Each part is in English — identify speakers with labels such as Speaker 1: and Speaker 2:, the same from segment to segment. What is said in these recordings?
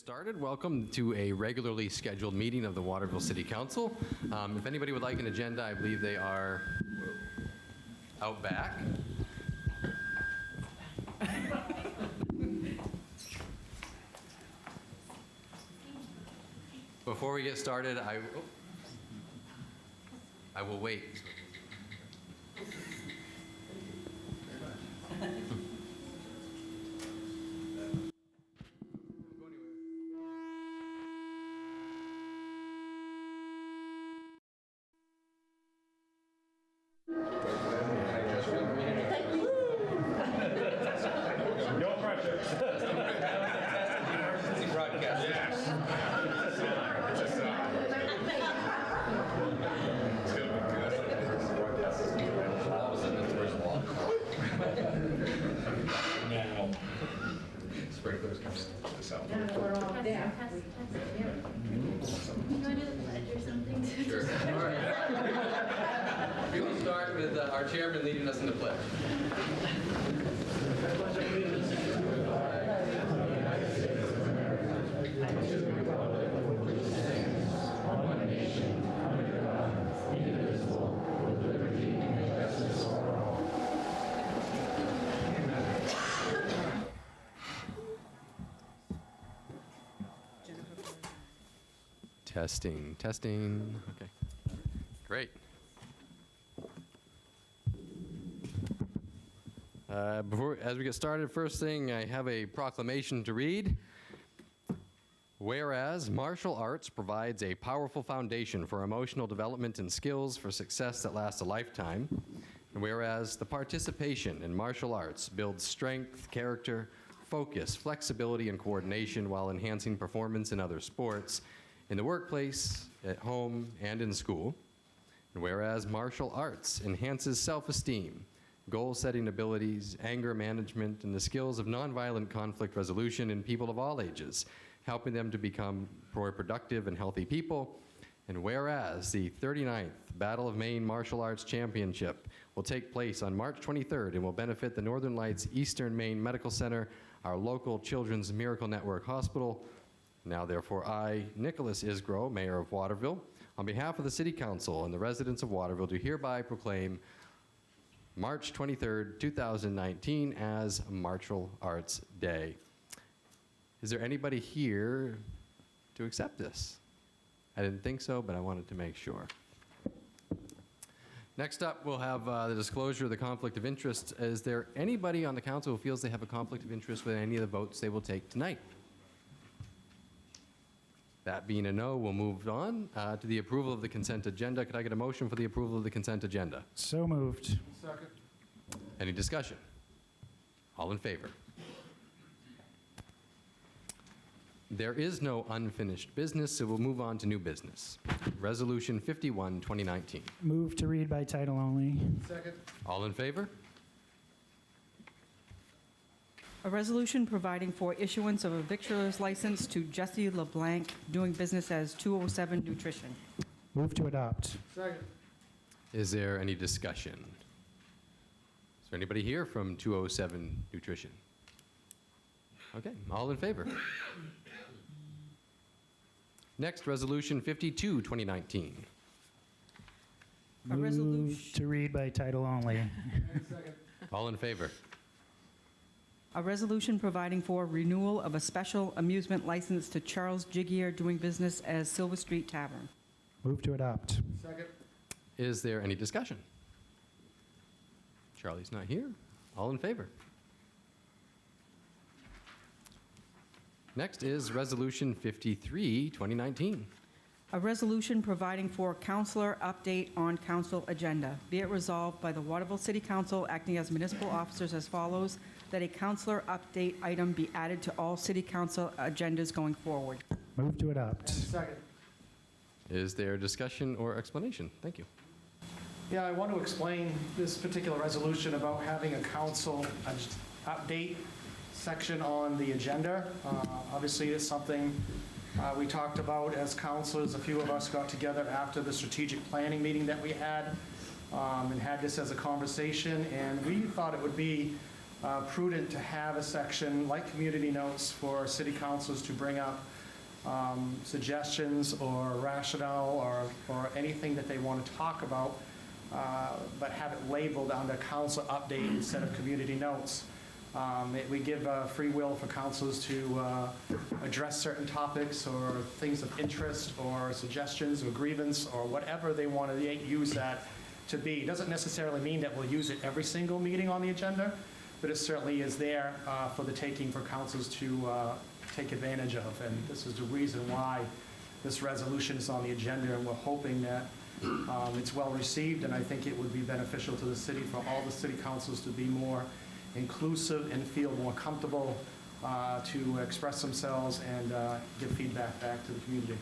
Speaker 1: Started. Welcome to a regularly scheduled meeting of the Waterville City Council. If anybody would like an agenda, I believe they are out back. Before we get started, I will wait.
Speaker 2: No pressure.
Speaker 1: Emergency broadcast.
Speaker 2: Now.
Speaker 3: Sprinklers coming this out.
Speaker 4: You want to do the pledge or something?
Speaker 1: Sure. All right. We will start with our chairman leading us in the pledge.
Speaker 5: One nation, under God, indivisible, with liberty and justice for all.
Speaker 1: Testing, testing. Okay, great. As we get started, first thing, I have a proclamation to read. Whereas martial arts provides a powerful foundation for emotional development and skills for success that lasts a lifetime, and whereas the participation in martial arts builds strength, character, focus, flexibility, and coordination while enhancing performance in other sports, in the workplace, at home, and in school. And whereas martial arts enhances self-esteem, goal-setting abilities, anger management, and the skills of nonviolent conflict resolution in people of all ages, helping them to become more productive and healthy people. And whereas the 39th Battle of Maine Martial Arts Championship will take place on March 23rd and will benefit the Northern Lights Eastern Maine Medical Center, our local Children's Miracle Network Hospital. Now, therefore, I, Nicholas Isgro, Mayor of Waterville, on behalf of the City Council and the residents of Waterville, do hereby proclaim March 23rd, 2019 as Martial Arts Day. Is there anybody here to accept this? I didn't think so, but I wanted to make sure. Next up, we'll have the disclosure of the conflict of interest. Is there anybody on the council who feels they have a conflict of interest with any of the votes they will take tonight? That being a no, we'll move on to the approval of the consent agenda. Could I get a motion for the approval of the consent agenda?
Speaker 2: So moved.
Speaker 3: Second.
Speaker 1: Any discussion? All in favor? There is no unfinished business, so we'll move on to new business. Resolution 51, 2019.
Speaker 2: Move to read by title only.
Speaker 3: Second.
Speaker 1: All in favor?
Speaker 6: A resolution providing for issuance of a victualler's license to Jesse LeBlanc, doing business as 207 Nutrition.
Speaker 2: Move to adopt.
Speaker 3: Second.
Speaker 1: Is there any discussion? Is there anybody here from 207 Nutrition? Okay, all in favor? Next, Resolution 52, 2019.
Speaker 6: A resolution.
Speaker 2: Move to read by title only.
Speaker 3: Second.
Speaker 1: All in favor?
Speaker 6: A resolution providing for renewal of a special amusement license to Charles Jiggier, doing business as Silver Street Tavern.
Speaker 2: Move to adopt.
Speaker 3: Second.
Speaker 1: Is there any discussion? Charlie's not here. All in favor? Next is Resolution 53, 2019.
Speaker 6: A resolution providing for counselor update on council agenda. Be it resolved by the Waterville City Council, acting as municipal officers, as follows: that a counselor update item be added to all city council agendas going forward.
Speaker 2: Move to adopt.
Speaker 3: Second.
Speaker 1: Is there discussion or explanation? Thank you.
Speaker 7: Yeah, I want to explain this particular resolution about having a council update section on the agenda. Obviously, it's something we talked about as councilors. A few of us got together after the strategic planning meeting that we had and had this as a conversation, and we thought it would be prudent to have a section like community notes for city councils to bring up suggestions or rationale or anything that they want to talk about, but have it labeled under council update instead of community notes. We give free will for councils to address certain topics or things of interest or suggestions or grievance or whatever they want to use that to be. It doesn't necessarily mean that we'll use it every single meeting on the agenda, but it certainly is there for the taking for councils to take advantage of. And this is the reason why this resolution is on the agenda, and we're hoping that it's well received, and I think it would be beneficial to the city for all the city councils to be more inclusive and feel more comfortable to express themselves and give feedback back to the community.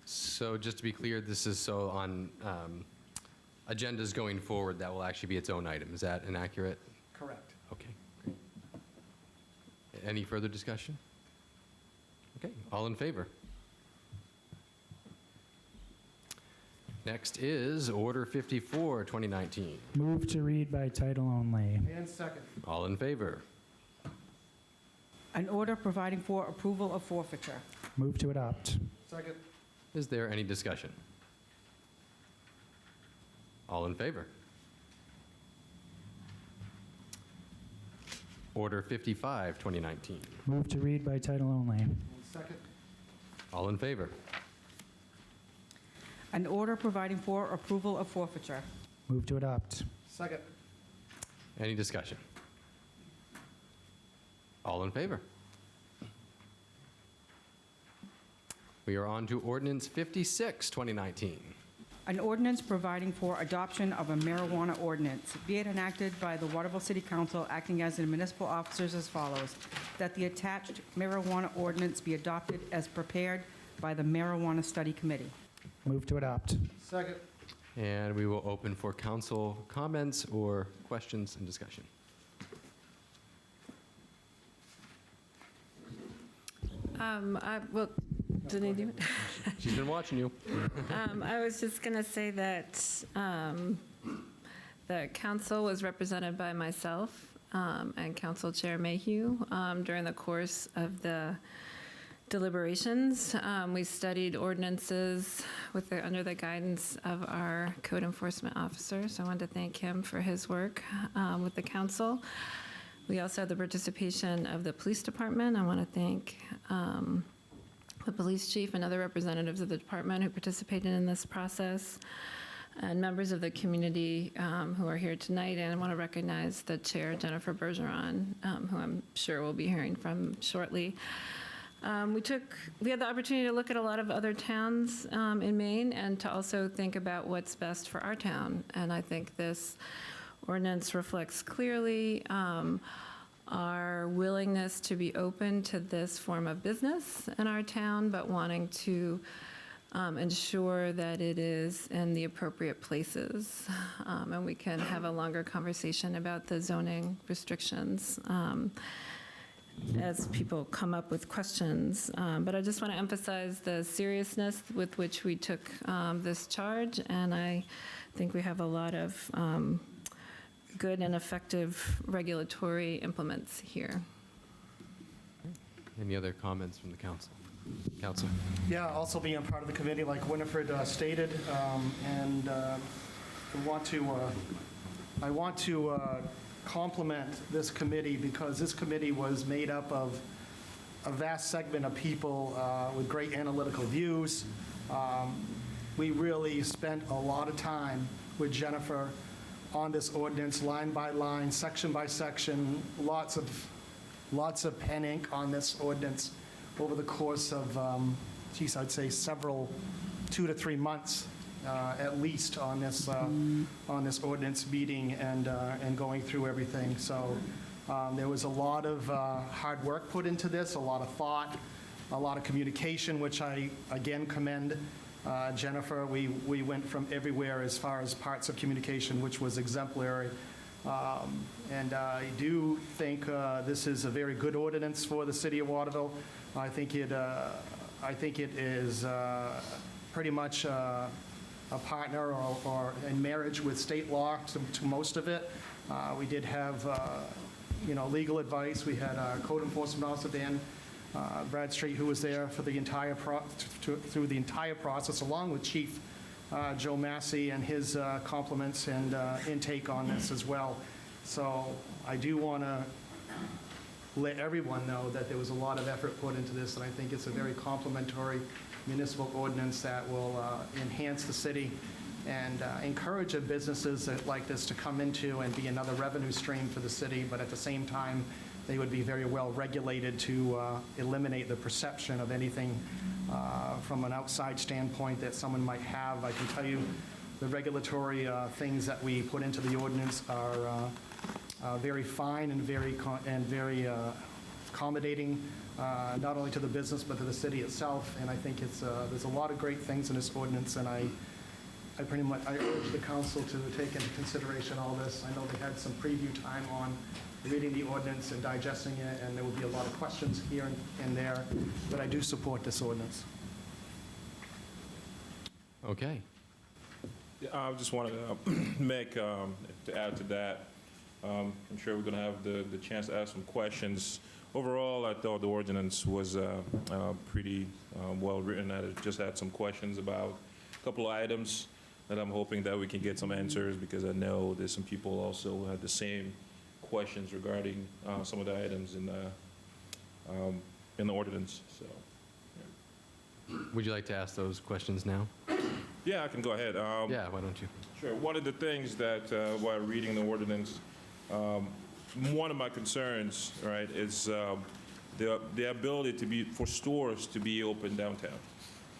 Speaker 1: So just to be clear, this is so on agendas going forward, that will actually be its own item. Is that inaccurate?
Speaker 7: Correct.
Speaker 1: Okay, great. Any further discussion? Okay, all in favor? Next is Order 54, 2019.
Speaker 2: Move to read by title only.
Speaker 7: And second.
Speaker 1: All in favor?
Speaker 6: An order providing for approval of forfeiture.
Speaker 2: Move to adopt.
Speaker 7: Second.
Speaker 1: Is there any discussion? All in favor? Order 55, 2019.
Speaker 2: Move to read by title only.
Speaker 7: And second.
Speaker 1: All in favor?
Speaker 6: An order providing for approval of forfeiture.
Speaker 2: Move to adopt.
Speaker 7: Second.
Speaker 1: Any discussion? All in favor? We are on to Ordinance 56, 2019.
Speaker 6: An ordinance providing for adoption of a marijuana ordinance, be it enacted by the Waterville City Council acting as the municipal officers as follows, that the attached marijuana ordinance be adopted as prepared by the Marijuana Study Committee.
Speaker 2: Move to adopt.
Speaker 7: Second.
Speaker 1: And we will open for council comments or questions and discussion.
Speaker 8: Well, did I do it?
Speaker 1: She's been watching you.
Speaker 8: I was just going to say that the council was represented by myself and Council Chair Mayhew during the course of the deliberations. We studied ordinances under the guidance of our code enforcement officer, so I wanted to thank him for his work with the council. We also had the participation of the police department. I want to thank the police chief and other representatives of the department who participated in this process, and members of the community who are here tonight. And I want to recognize the chair, Jennifer Bergeron, who I'm sure we'll be hearing from shortly. We had the opportunity to look at a lot of other towns in Maine and to also think about what's best for our town. And I think this ordinance reflects clearly our willingness to be open to this form of business in our town, but wanting to ensure that it is in the appropriate places. And we can have a longer conversation about the zoning restrictions as people come up with questions. But I just want to emphasize the seriousness with which we took this charge, and I think we have a lot of good and effective regulatory implements here.
Speaker 1: Any other comments from the council? Council?
Speaker 7: Yeah, also being part of the committee, like Winifred stated, and I want to compliment this committee, because this committee was made up of a vast segment of people with great analytical views. We really spent a lot of time with Jennifer on this ordinance, line by line, section by section, lots of pen ink on this ordinance over the course of, I'd say 2 to 3 months at least on this ordinance meeting and going through everything. So there was a lot of hard work put into this, a lot of thought, a lot of communication, which I again commend Jennifer. We went from everywhere as far as parts of communication, which was exemplary. And I do think this is a very good ordinance for the city of Waterville. I think it is pretty much a partner or in marriage with state law to most of it. We did have legal advice. We had Code Enforcement Officer Dan Bradstreet, who was there for the entire through the entire process, along with Chief Joe Massey and his compliments and intake on this as well. So I do want to let everyone know that there was a lot of effort put into this, and I think it's a very complimentary municipal ordinance that will enhance the city and encourage businesses like this to come into and be another revenue stream for the city, but at the same time, they would be very well regulated to eliminate the perception of anything from an outside standpoint that someone might have. I can tell you the regulatory things that we put into the ordinance are very fine and very accommodating, not only to the business but to the city itself. And I think there's a lot of great things in this ordinance, and I urge the council to take into consideration all this. I know they had some preview time on reading the ordinance and digesting it, and there will be a lot of questions here and there, but I do support this ordinance.
Speaker 1: Okay.
Speaker 9: Yeah, I just wanted to make, to add to that, I'm sure we're going to have the chance to ask some questions. Overall, I thought the ordinance was pretty well written. I just had some questions about a couple of items that I'm hoping that we can get some answers, because I know there's some people also who had the same questions regarding some of the items in the ordinance. So, yeah.
Speaker 1: Would you like to ask those questions now?
Speaker 9: Yeah, I can go ahead.
Speaker 1: Yeah, why don't you?
Speaker 9: Sure. One of the things that, while reading the ordinance, one of my concerns, right, is the ability for stores to be open downtown.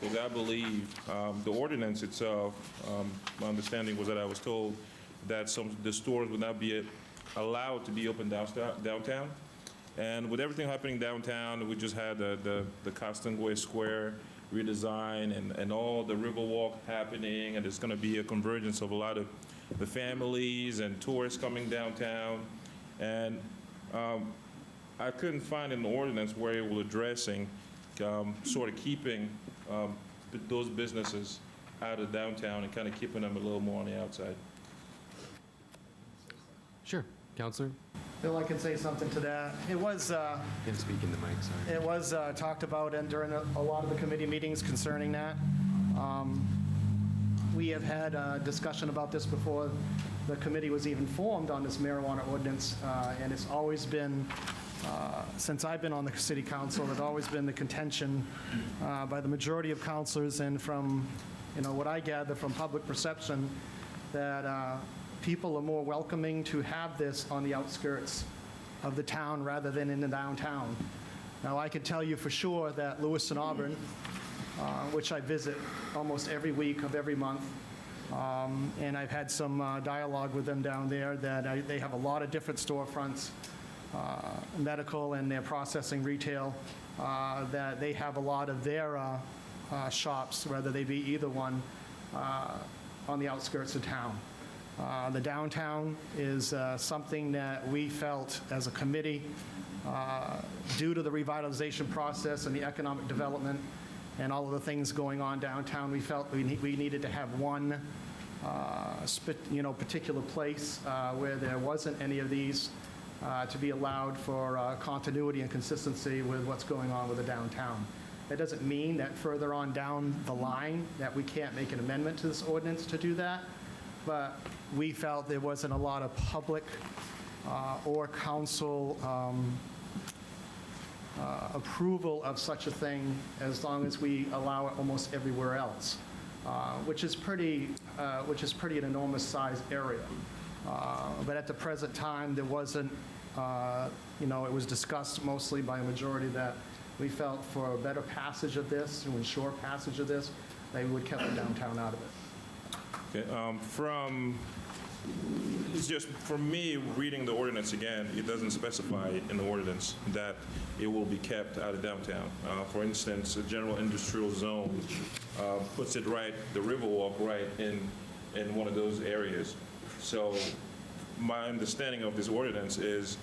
Speaker 9: Because I believe the ordinance itself, my understanding was that I was told that the stores would not be allowed to be open downtown. And with everything happening downtown, we just had the Costingway Square redesign and all the Riverwalk happening, and there's going to be a convergence of a lot of the families and tourists coming downtown. And I couldn't find in the ordinance where it was addressing sort of keeping those businesses out of downtown and kind of keeping them a little more on the outside.
Speaker 1: Sure. Counselor?
Speaker 7: Bill, I can say something to that. It was
Speaker 1: You have to speak in the mic, sorry.
Speaker 7: It was talked about during a lot of the committee meetings concerning that. We have had a discussion about this before the committee was even formed on this marijuana ordinance, and it's always been, since I've been on the city council, it's always been the contention by the majority of councilors, and from what I gather from public perception, that people are more welcoming to have this on the outskirts of the town rather than in the downtown. Now, I can tell you for sure that Lewis and Auburn, which I visit almost every week of every month, and I've had some dialogue with them down there, that they have a lot of different storefronts, medical and their processing retail, that they have a lot of their shops, whether they be either one, on the outskirts of town. The downtown is something that we felt as a committee, due to the revitalization process and the economic development and all of the things going on downtown, we felt we needed to have one particular place where there wasn't any of these to be allowed for continuity and consistency with what's going on with the downtown. That doesn't mean that further on down the line that we can't make an amendment to this ordinance to do that, but we felt there wasn't a lot of public or council approval of such a thing as long as we allow it almost everywhere else, which is pretty an enormous size area. But at the present time, there wasn't, it was discussed mostly by a majority that we felt for a better passage of this, to ensure passage of this, they would keep the downtown out of it.
Speaker 9: Okay, it's just, for me, reading the ordinance again, it doesn't specify in the ordinance that it will be kept out of downtown. For instance, a general industrial zone puts it right, the Riverwalk right in one of those areas. So my understanding of this ordinance is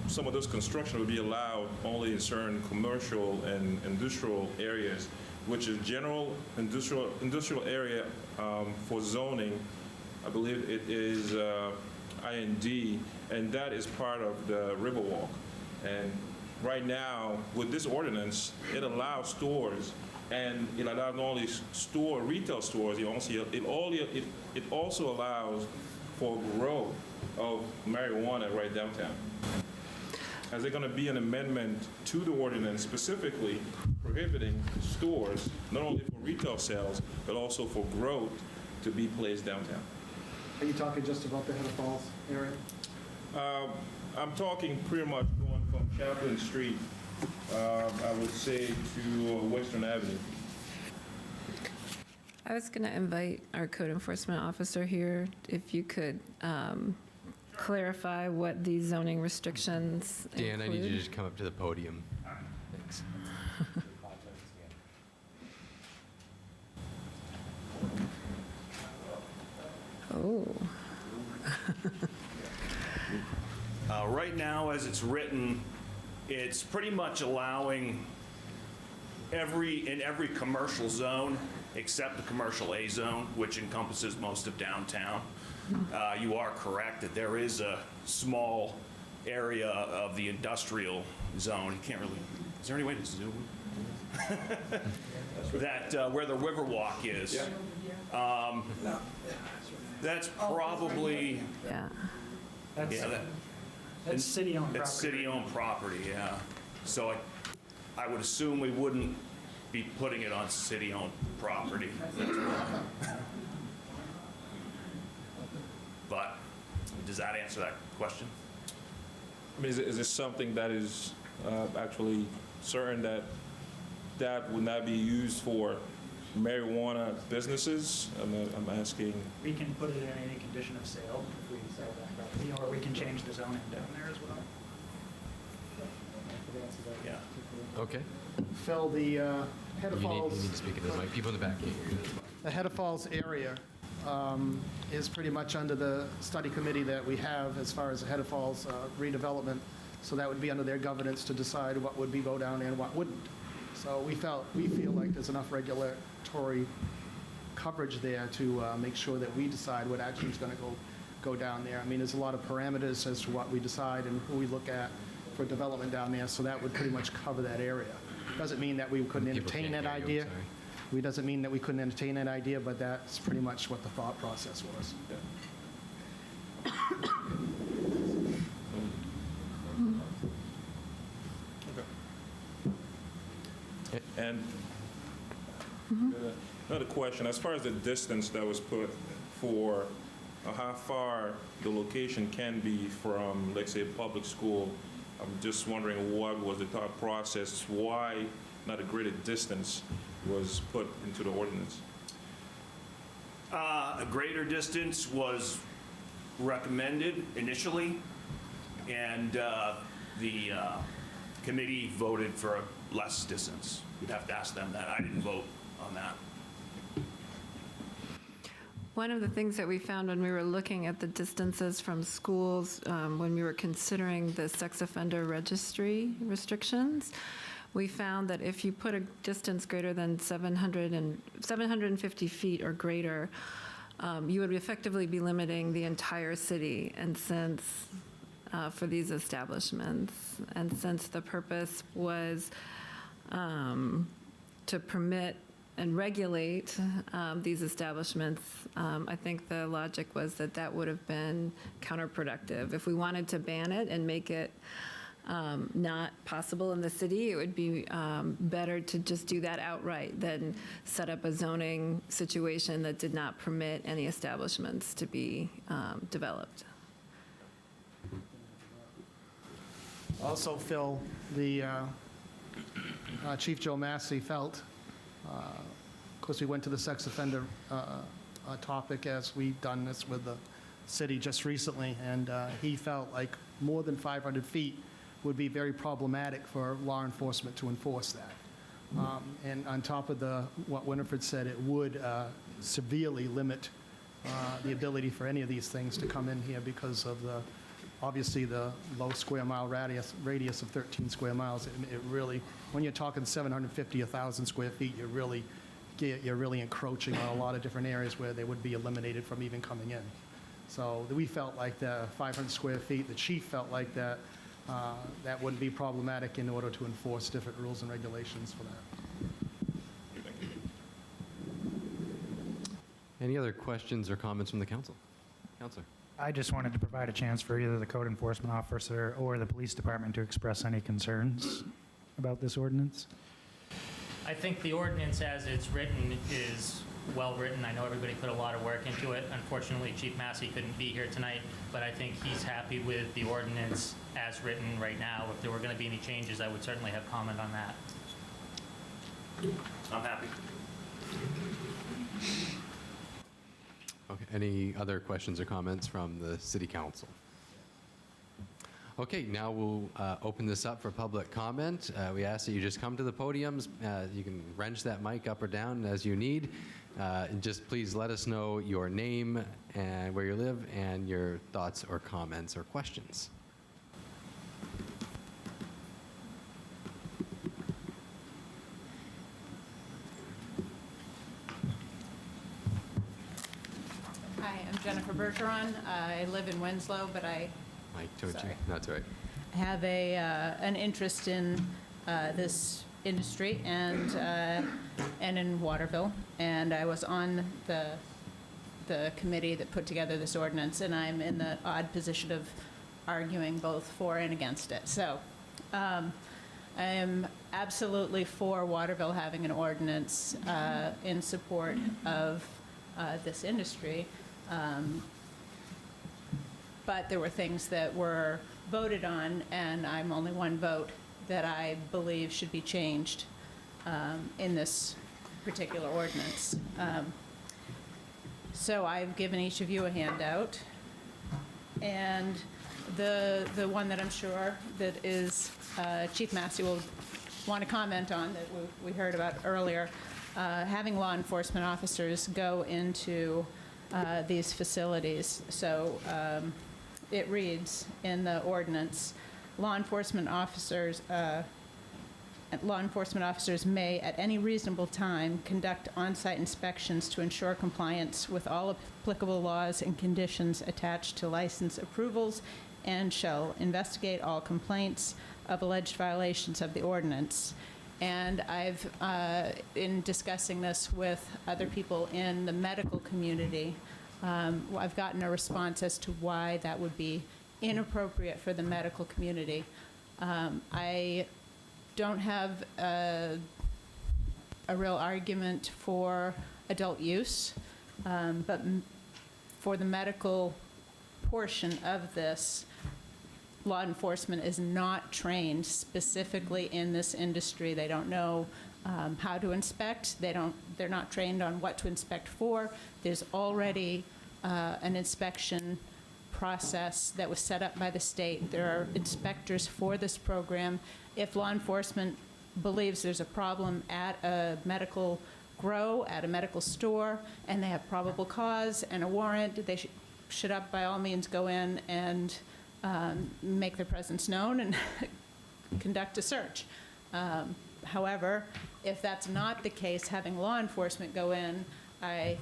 Speaker 9: some of those construction would be allowed only in certain commercial and industrial areas, which is general industrial area for zoning. I believe it is IND, and that is part of the Riverwalk. And right now, with this ordinance, it allows stores, and it allows not only retail stores, it also allows for growth of marijuana right downtown. Is there going to be an amendment to the ordinance specifically prohibiting stores, not only for retail sales, but also for growth to be placed downtown?
Speaker 7: Are you talking just about the Head of Falls area?
Speaker 9: I'm talking pretty much going from Chaplin Street, I would say, to Western Avenue.
Speaker 8: I was going to invite our code enforcement officer here, if you could clarify what these zoning restrictions
Speaker 1: Dan, I need you to
Speaker 8: include.
Speaker 1: just come up to the podium. Thanks.
Speaker 8: Oh,
Speaker 10: Right now, as it's written, it's pretty much allowing in every commercial zone except the commercial A zone, which encompasses most of downtown. You are correct that there is a small area of the industrial zone. You can't really, is there any way to zoom? That where the Riverwalk is. That's probably,
Speaker 8: yeah.
Speaker 2: That's city-owned property.
Speaker 10: It's city-owned property, yeah. So I would assume we wouldn't be putting it on city-owned property. But does that answer that question?
Speaker 9: I mean, is this something that is actually certain that would not be used for marijuana businesses? I'm asking.
Speaker 2: We can put it in any condition of sale if we sell that property, or we can change the zoning down there as well.
Speaker 10: Yeah.
Speaker 1: Okay.
Speaker 7: Phil, the Head of
Speaker 1: You
Speaker 7: Falls,
Speaker 1: need to speak into the mic. People in the back can't hear you.
Speaker 7: the Head of Falls area is pretty much under the study committee that we have as far as the Head of Falls redevelopment. So that would be under their governance to decide what would be go down and what wouldn't. So we feel like there's enough regulatory coverage there to make sure that we decide what action is going to go down there. I mean, there's a lot of parameters as to what we decide and who we look at for development down there, so that would pretty much cover that area. Doesn't mean that we couldn't
Speaker 1: People
Speaker 7: entertain
Speaker 1: can't
Speaker 7: that
Speaker 1: hear you, I'm
Speaker 7: idea.
Speaker 1: sorry.
Speaker 7: It doesn't mean that we couldn't entertain that idea, but that's pretty much what the thought process was.
Speaker 9: And another question, as far as the distance that was put for how far the location can be from, let's say, a public school, I'm just wondering what was the thought process, why not a greater distance was put into the ordinance?
Speaker 10: A greater distance was recommended initially, and the committee voted for a less distance. You'd have to ask them that. I didn't vote on that.
Speaker 8: One of the things that we found when we were looking at the distances from schools, when we were considering the sex offender registry restrictions, we found that if you put a distance greater than 750 feet or greater, you would effectively be limiting the entire city, and since for these establishments, and since the purpose was to permit and regulate these establishments, I think the logic was that that would have been counterproductive. If we wanted to ban it and make it not possible in the city, it would be better to just do that outright than set up a zoning situation that did not permit any establishments to be developed.
Speaker 7: Also, Phil, the Chief Joe Massey felt, of course, we went to the sex offender topic as we've done this with the city just recently, and he felt like more than 500 feet would be very problematic for law enforcement to enforce that. And on top of what Winifred said, it would severely limit the ability for any of these things to come in here because of obviously the low square mile radius of 13 square miles. It really, when you're talking 750, 1,000 square feet, you're really encroaching on a lot of different areas where they would be eliminated from even coming in. So we felt like the 500 square feet, the chief felt like that wouldn't be problematic in order to enforce different rules and regulations for that.
Speaker 1: Any other questions or comments from the council? Counselor?
Speaker 2: I just wanted to provide a chance for either the code enforcement officer or the police department to express any concerns about this ordinance.
Speaker 11: I think the ordinance as it's written is well-written. I know everybody put a lot of work into it. Unfortunately, Chief Massey couldn't be here tonight, but I think he's happy with the ordinance as written right now. If there were going to be any changes, I would certainly have comment on that.
Speaker 10: I'm happy.
Speaker 1: Okay, any other questions or comments from the city council? Okay, now we'll open this up for public comment. We ask that you just come to the podiums. You can wrench that mic up or down as you need. And just please let us know your name and where you live and your thoughts or comments or questions.
Speaker 12: Hi, I'm Jennifer Bergeron. I live in Winslow, but I
Speaker 1: Mike told you.
Speaker 12: Sorry.
Speaker 1: That's all right.
Speaker 12: have an interest in this industry and in Waterville. And I was on the committee that put together this ordinance, and I'm in the odd position of arguing both for and against it. So I am absolutely for Waterville having an ordinance in support of this industry. But there were things that were voted on, and I'm only one vote, that I believe should be changed in this particular ordinance. So I've given each of you a handout, and the one that I'm sure that is Chief Massey will want to comment on, that we heard about earlier, having law enforcement officers go into these facilities. So it reads in the ordinance, law enforcement officers may, at any reasonable time, conduct on-site inspections to ensure compliance with all applicable laws and conditions attached to license approvals, and shall investigate all complaints of alleged violations of the ordinance. And I've, in discussing this with other people in the medical community, I've gotten a response as to why that would be inappropriate for the medical community. I don't have a real argument for adult use, but for the medical portion of this, law enforcement is not trained specifically in this industry. They don't know how to inspect. They're not trained on what to inspect for. There's already an inspection process that was set up by the state. There are inspectors for this program. If law enforcement believes there's a problem at a medical grow, at a medical store, and they have probable cause and a warrant, they should by all means go in and make their presence known and conduct a search. However, if that's not the case, having law enforcement go in, I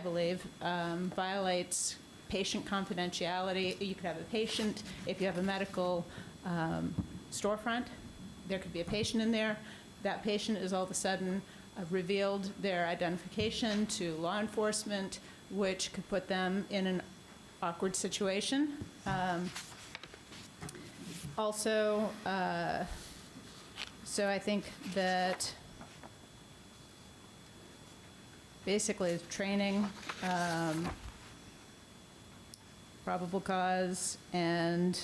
Speaker 12: believe, violates patient confidentiality. You could have a patient, if you have a medical storefront, there could be a patient in there. That patient is all of a sudden revealed their identification to law enforcement, which could put them in an awkward situation. Also, so I think that basically training, probable cause, and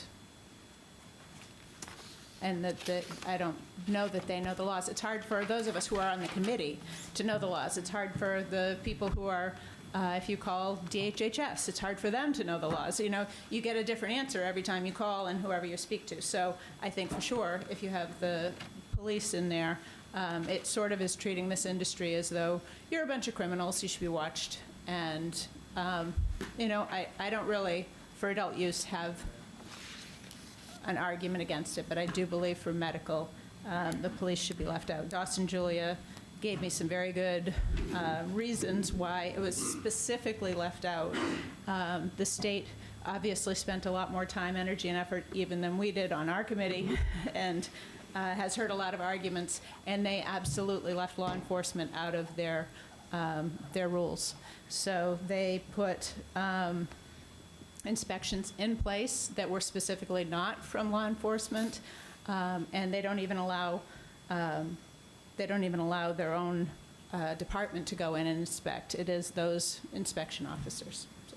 Speaker 12: that I don't know that they know the laws. It's hard for those of us who are on the committee to know the laws. It's hard for the people who are, if you call DHHS, it's hard for them to know the laws. You know, you get a different answer every time you call and whoever you speak to. So I think for sure, if you have the police in there, it sort of is treating this industry as though you're a bunch of criminals, you should be watched. And, you know, I don't really, for adult use, have an argument against it, but I do believe for medical, the police should be left out. Dawson Julia gave me some very good reasons why it was specifically left out. The state obviously spent a lot more time, energy, and effort even than we did on our committee, and has heard a lot of arguments, and they absolutely left law enforcement out of their rules. So they put inspections in place that were specifically not from law enforcement, and they don't even allow their own department to go in and inspect. It is those inspection officers. So,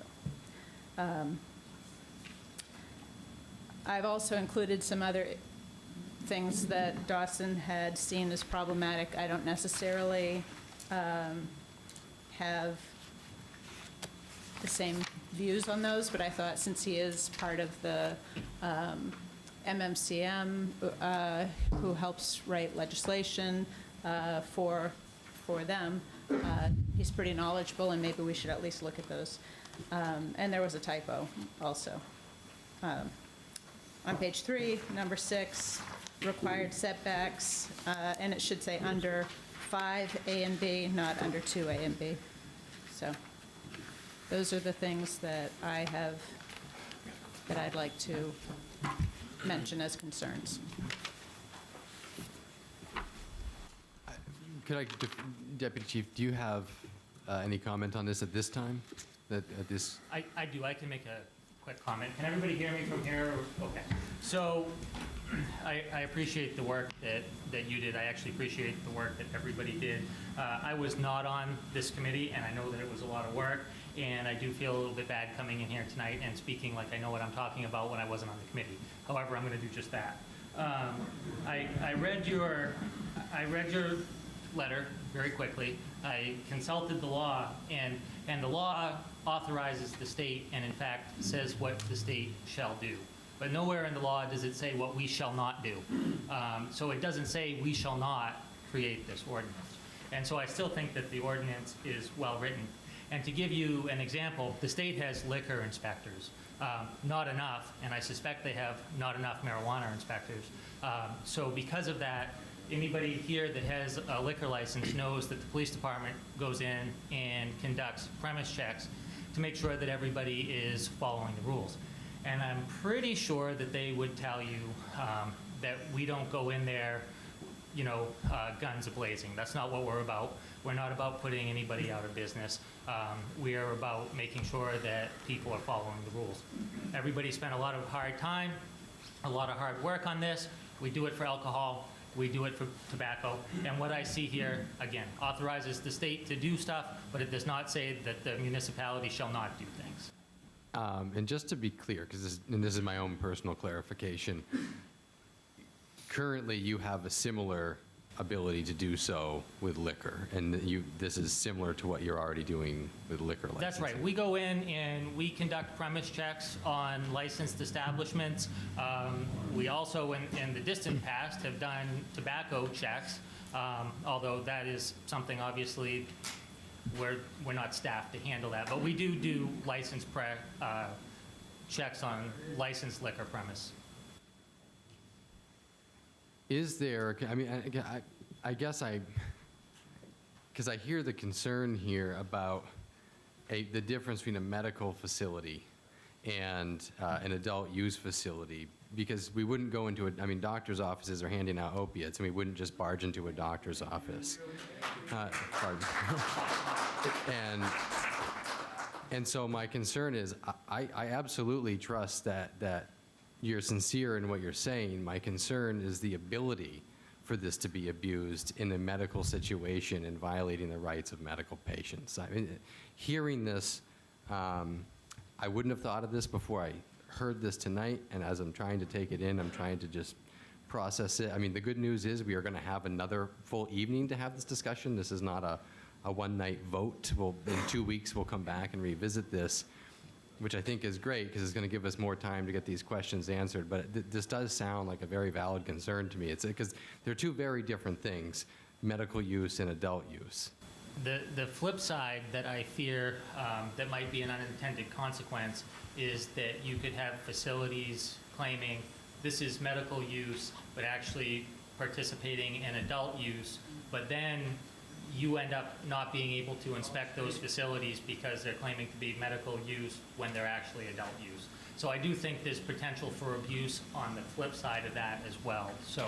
Speaker 12: I've also included some other things that Dawson had seen as problematic. I don't necessarily have the same views on those, but I thought since he is part of the MMCM, who helps write legislation for them, he's pretty knowledgeable, and maybe we should at least look at those. And there was a typo also. On page 3, number 6, required setbacks, and it should say under 5A and B, not under 2A and B. So those are the things that I have, that I'd like to mention as concerns.
Speaker 1: Could I, Deputy Chief, do you have any comment on this at this time? At this?
Speaker 11: I do. I can make a quick comment. Can everybody hear me from here? Okay. So I appreciate the work that you did. I actually appreciate the work that everybody did. I was not on this committee, and I know that it was a lot of work, and I do feel a little bit bad coming in here tonight and speaking like I know what I'm talking about when I wasn't on the committee. However, I'm going to do just that. I read your letter very quickly. I consulted the law, and the law authorizes the state and in fact says what the state shall do. But nowhere in the law does it say what we shall not do. So it doesn't say we shall not create this ordinance. And so I still think that the ordinance is well written. And to give you an example, the state has liquor inspectors. Not enough, and I suspect they have not enough marijuana inspectors. So because of that, anybody here that has a liquor license knows that the police department goes in and conducts premise checks to make sure that everybody is following the rules. And I'm pretty sure that they would tell you that we don't go in there, you know, guns a-blazing. That's not what we're about. We're not about putting anybody out of business. We are about making sure that people are following the rules. Everybody spent a lot of hard time, a lot of hard work on this. We do it for alcohol. We do it for tobacco. And what I see here, again, authorizes the state to do stuff, but it does not say that the municipality shall not do things.
Speaker 1: And just to be clear, because this is my own personal clarification, currently you have a similar ability to do so with liquor, and this is similar to what you're already doing with liquor licensing.
Speaker 11: That's right. We go in and we conduct premise checks on licensed establishments. We also, in the distant past, have done tobacco checks, although that is something, obviously, we're not staffed to handle that. But we do license checks on licensed liquor premise.
Speaker 1: Is there, I mean, I guess because I hear the concern here about the difference between a medical facility and an adult use facility, because we wouldn't go into I mean, doctors' offices are handing out opiates, and we wouldn't just barge into a doctor's office. And so my concern is, I absolutely trust that you're sincere in what you're saying. My concern is the ability for this to be abused in a medical situation and violating the rights of medical patients. I mean, hearing this, I wouldn't have thought of this before I heard this tonight, and as I'm trying to take it in, I'm trying to just process it. I mean, the good news is we are going to have another full evening to have this discussion. This is not a one-night vote. In 2 weeks, we'll come back and revisit this, which I think is great because it's going to give us more time to get these questions answered. But this does sound like a very valid concern to me. It's because they're two very different things, medical use and adult use.
Speaker 11: The flip side that I fear that might be an unintended consequence is that you could have facilities claiming this is medical use, but actually participating in adult use, but then you end up not being able to inspect those facilities because they're claiming to be medical use when they're actually adult use. So I do think there's potential for abuse on the flip side of that as well. So,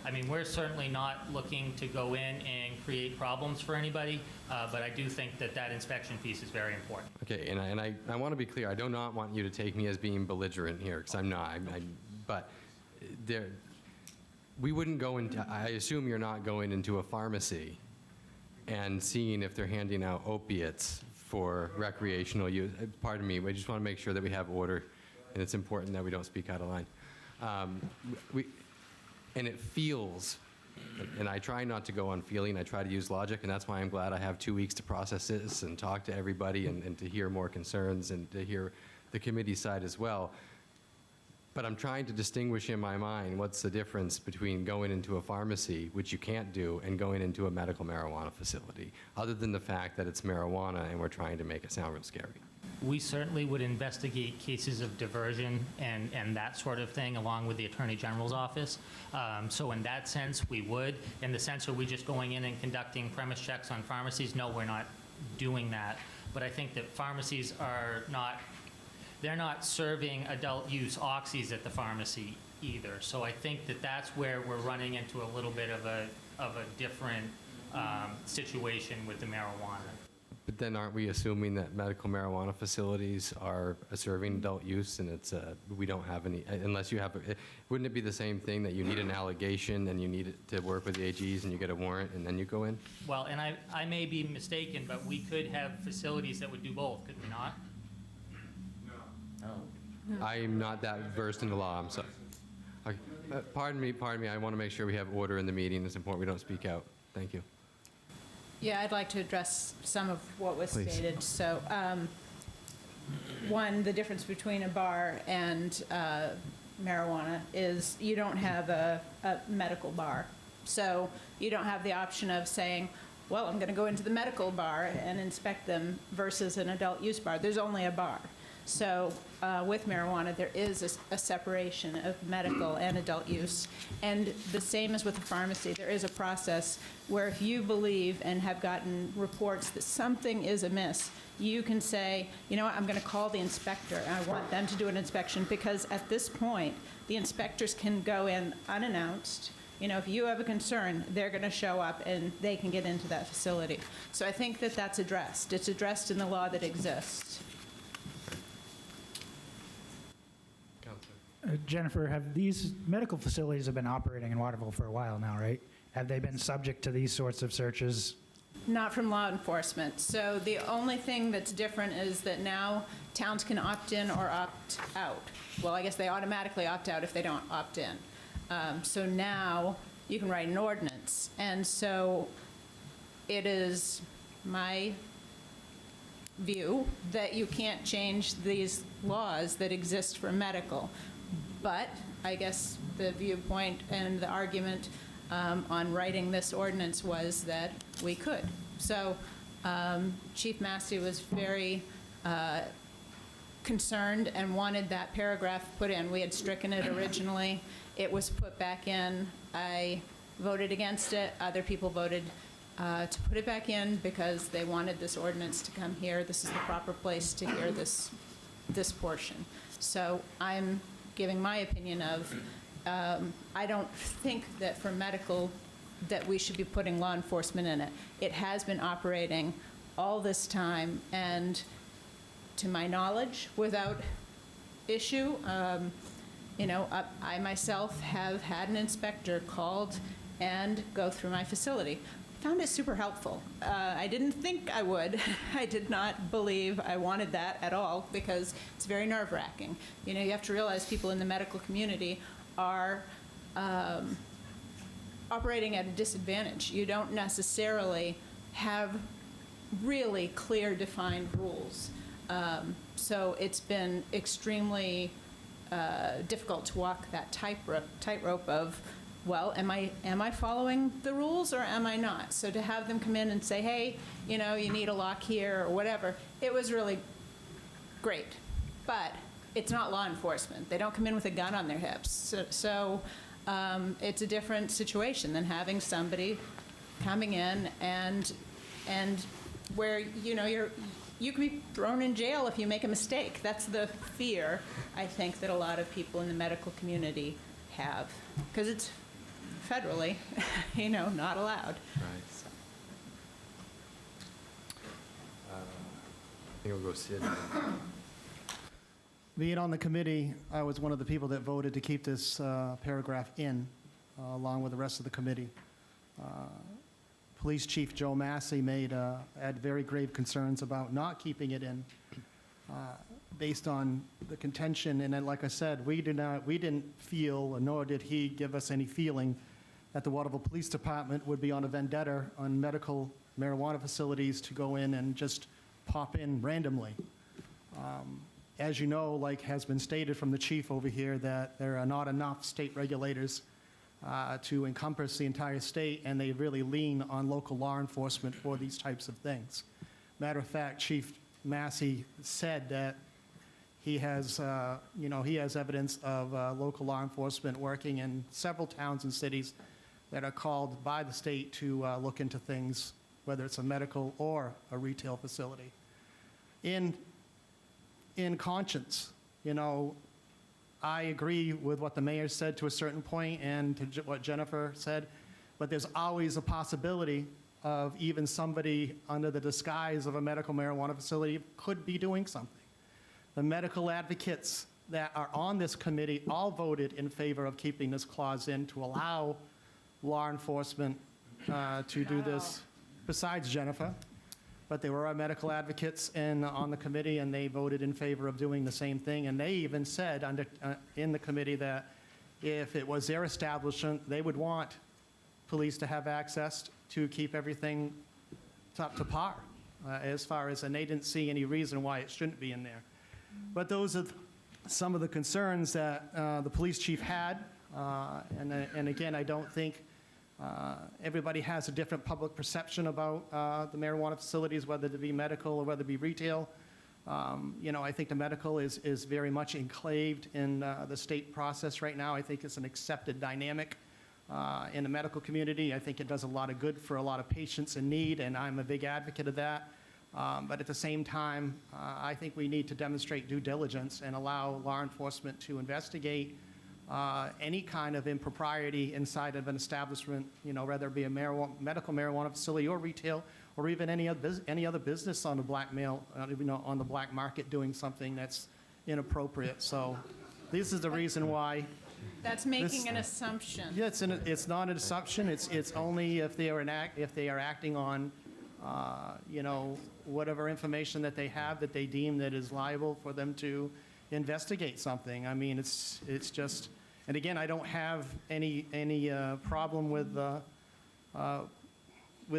Speaker 11: I mean, we're certainly not looking to go in and create problems for anybody, but I do think that that inspection piece is very important.
Speaker 1: Okay, and I want to be clear. I do not want you to take me as being belligerent here, because I'm not. But we wouldn't go into, I assume you're not going into a pharmacy and seeing if they're handing out opiates for recreational use. Pardon me, we just want to make sure that we have order, and it's important that we don't speak out of line. And it feels, and I try not to go on feeling, I try to use logic, and that's why I'm glad I have 2 weeks to process this and talk to everybody and to hear more concerns and to hear the committee side as well. But I'm trying to distinguish in my mind what's the difference between going into a pharmacy, which you can't do, and going into a medical marijuana facility, other than the fact that it's marijuana and we're trying to make it sound real scary.
Speaker 11: We certainly would investigate cases of diversion and that sort of thing along with the Attorney General's office. So in that sense, we would. In the sense of we just going in and conducting premise checks on pharmacies, no, we're not doing that. But I think that pharmacies are not, they're not serving adult use oxys at the pharmacy either. So I think that that's where we're running into a little bit of a different situation with the marijuana.
Speaker 1: But then aren't we assuming that medical marijuana facilities are serving adult use, and it's we don't have any, unless you have, wouldn't it be the same thing that you need an allegation and you need it to work with the AGs and you get a warrant and then you go in?
Speaker 11: Well, and I may be mistaken, but we could have facilities that would do both, could we not?
Speaker 1: I'm not that versed in the law, I'm sorry. Okay. Pardon me, I want to make sure we have order in the meeting. It's important we don't speak out. Thank you.
Speaker 12: Yeah, I'd like to address some of what was
Speaker 1: Please.
Speaker 12: stated. So, one, the difference between a bar and marijuana is you don't have a medical bar. So you don't have the option of saying, well, I'm going to go into the medical bar and inspect them versus an adult use bar. There's only a bar. So with marijuana, there is a separation of medical and adult use. And the same as with a pharmacy, there is a process where if you believe and have gotten reports that something is amiss, you can say, you know what, I'm going to call the inspector and I want them to do an inspection, because at this point, the inspectors can go in unannounced. You know, if you have a concern, they're going to show up and they can get into that facility. So I think that that's addressed. It's addressed in the law that exists.
Speaker 2: Jennifer, have these medical facilities have been operating in Waterville for a while now, right? Have they been subject to these sorts of searches?
Speaker 12: Not from law enforcement. So the only thing that's different is that now towns can opt in or opt out. Well, I guess they automatically opt out if they don't opt in. So now you can write an ordinance. And so it is my view that you can't change these laws that exist for medical. But I guess the viewpoint and the argument on writing this ordinance was that we could. So Chief Massey was very concerned and wanted that paragraph put in. We had stricken it originally. It was put back in. I voted against it. Other people voted to put it back in because they wanted this ordinance to come here. This is the proper place to hear this portion. So I'm giving my opinion of, I don't think that for medical that we should be putting law enforcement in it. It has been operating all this time, and to my knowledge, without issue. You know, I myself have had an inspector called and go through my facility. Found it super helpful. I didn't think I would. I did not believe I wanted that at all, because it's very nerve-wracking. You know, you have to realize people in the medical community are operating at a disadvantage. You don't necessarily have really clear, defined rules. So it's been extremely difficult to walk that tightrope of, well, am I following the rules or am I not? So to have them come in and say, hey, you know, you need a lock here or whatever, it was really great. But it's not law enforcement. They don't come in with a gun on their hips. So it's a different situation than having somebody coming in and and where, you know, you can be thrown in jail if you make a mistake. That's the fear, I think, that a lot of people in the medical community have, because it's federally, you know, not allowed.
Speaker 1: Right. I think we'll go Sid.
Speaker 7: Being on the committee, I was one of the people that voted to keep this paragraph in, along with the rest of the committee. Police Chief Joe Massey had very grave concerns about not keeping it in, based on the contention. And then, like I said, we didn't feel, nor did he give us any feeling, that the Waterville Police Department would be on a vendetta on medical marijuana facilities to go in and just pop in randomly. As you know, like has been stated from the chief over here, that there are not enough state regulators to encompass the entire state, and they really lean on local law enforcement for these types of things. Matter of fact, Chief Massey said that he has, he has evidence of local law enforcement working in several towns and cities that are called by the state to look into things, whether it's a medical or a retail facility. In conscience, you know, I agree with what the mayor said to a certain point and to what Jennifer said, but there's always a possibility of even somebody under the disguise of a medical marijuana facility could be doing something. The medical advocates that are on this committee all voted in favor of keeping this clause in to allow law enforcement to do this, besides Jennifer. But there were medical advocates on the committee, and they voted in favor of doing the same thing. And they even said in the committee that if it was their establishment, they would want police to have access to keep everything up to par as far as, and they didn't see any reason why it shouldn't be in there. But those are some of the concerns that the police chief had. And again, I don't think everybody has a different public perception about the marijuana facilities, whether it be medical or whether it be retail. I think the medical is very much enclaved in the state process right now. I think it's an accepted dynamic in the medical community. I think it does a lot of good for a lot of patients in need, and I'm a big advocate of that. But at the same time, I think we need to demonstrate due diligence and allow law enforcement to investigate any kind of impropriety inside of an establishment, whether it be a medical marijuana facility or retail, or even any other business on the on the black market doing something that's inappropriate. So this is the reason why.
Speaker 12: That's making an assumption.
Speaker 7: Yeah, it's not an assumption. It's only if they are acting on, whatever information that they have that they deem that is liable for them to investigate something. I mean, it's just. And again, I don't have any problem with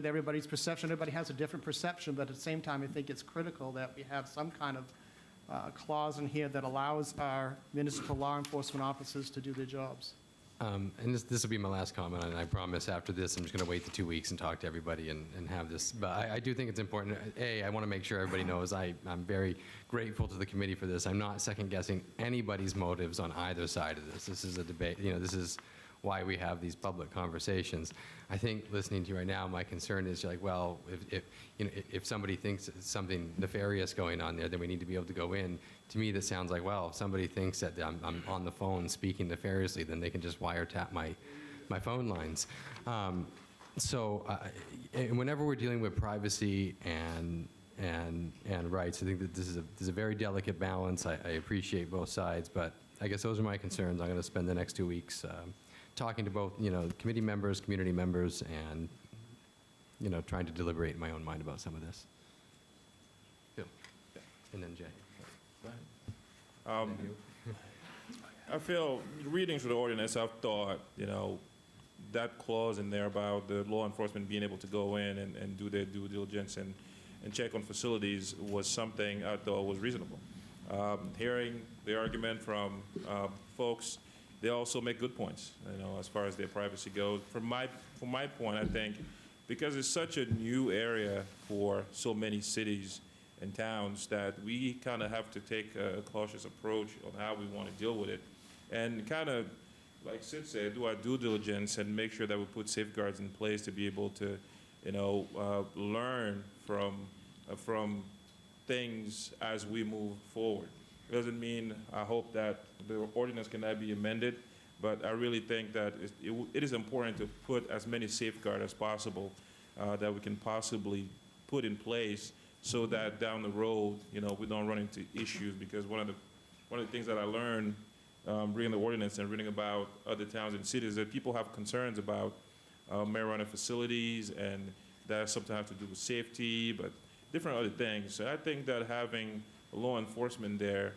Speaker 7: everybody's perception. Everybody has a different perception, but at the same time, I think it's critical that we have some kind of clause in here that allows our municipal law enforcement officers to do their jobs.
Speaker 1: And this will be my last comment, and I promise after this I'm just going to wait the 2 weeks and talk to everybody and have this. But I do think it's important. I want to make sure everybody knows I'm very grateful to the committee for this. I'm not second-guessing anybody's motives on either side of this. This is a debate. This is why we have these public conversations. I think listening to you right now, my concern is like, well, if somebody thinks it's something nefarious going on there, then we need to be able to go in. To me, this sounds like, well, if somebody thinks that I'm on the phone speaking nefariously, then they can just wiretap my phone lines. So whenever we're dealing with privacy and rights, I think that this is a very delicate balance. I appreciate both sides, but I guess those are my concerns. I'm going to spend the next 2 weeks talking to both, committee members, community members, and, trying to deliberate in my own mind about some of this. Phil. And then Jay.
Speaker 9: I feel, reading through the ordinance, I've thought, that clause in there about the law enforcement being able to go in and do their due diligence and check on facilities was something I thought was reasonable. Hearing the argument from folks, they also make good points, as far as their privacy goes. From my point, I think, because it's such a new area for so many cities and towns, that we kind of have to take a cautious approach on how we want to deal with it, and kind of, like Sid said, do our due diligence and make sure that we put safeguards in place to be able to learn from things as we move forward. It doesn't mean I hope that the ordinance cannot be amended, but I really think that it is important to put as many safeguards as possible that we can possibly put in place so that down the road, we don't run into issues. Because one of the things that I learned reading the ordinance and reading about other towns and cities is that people have concerns about marijuana facilities, and that sometimes have to do with safety, but different other things. So I think that having law enforcement there,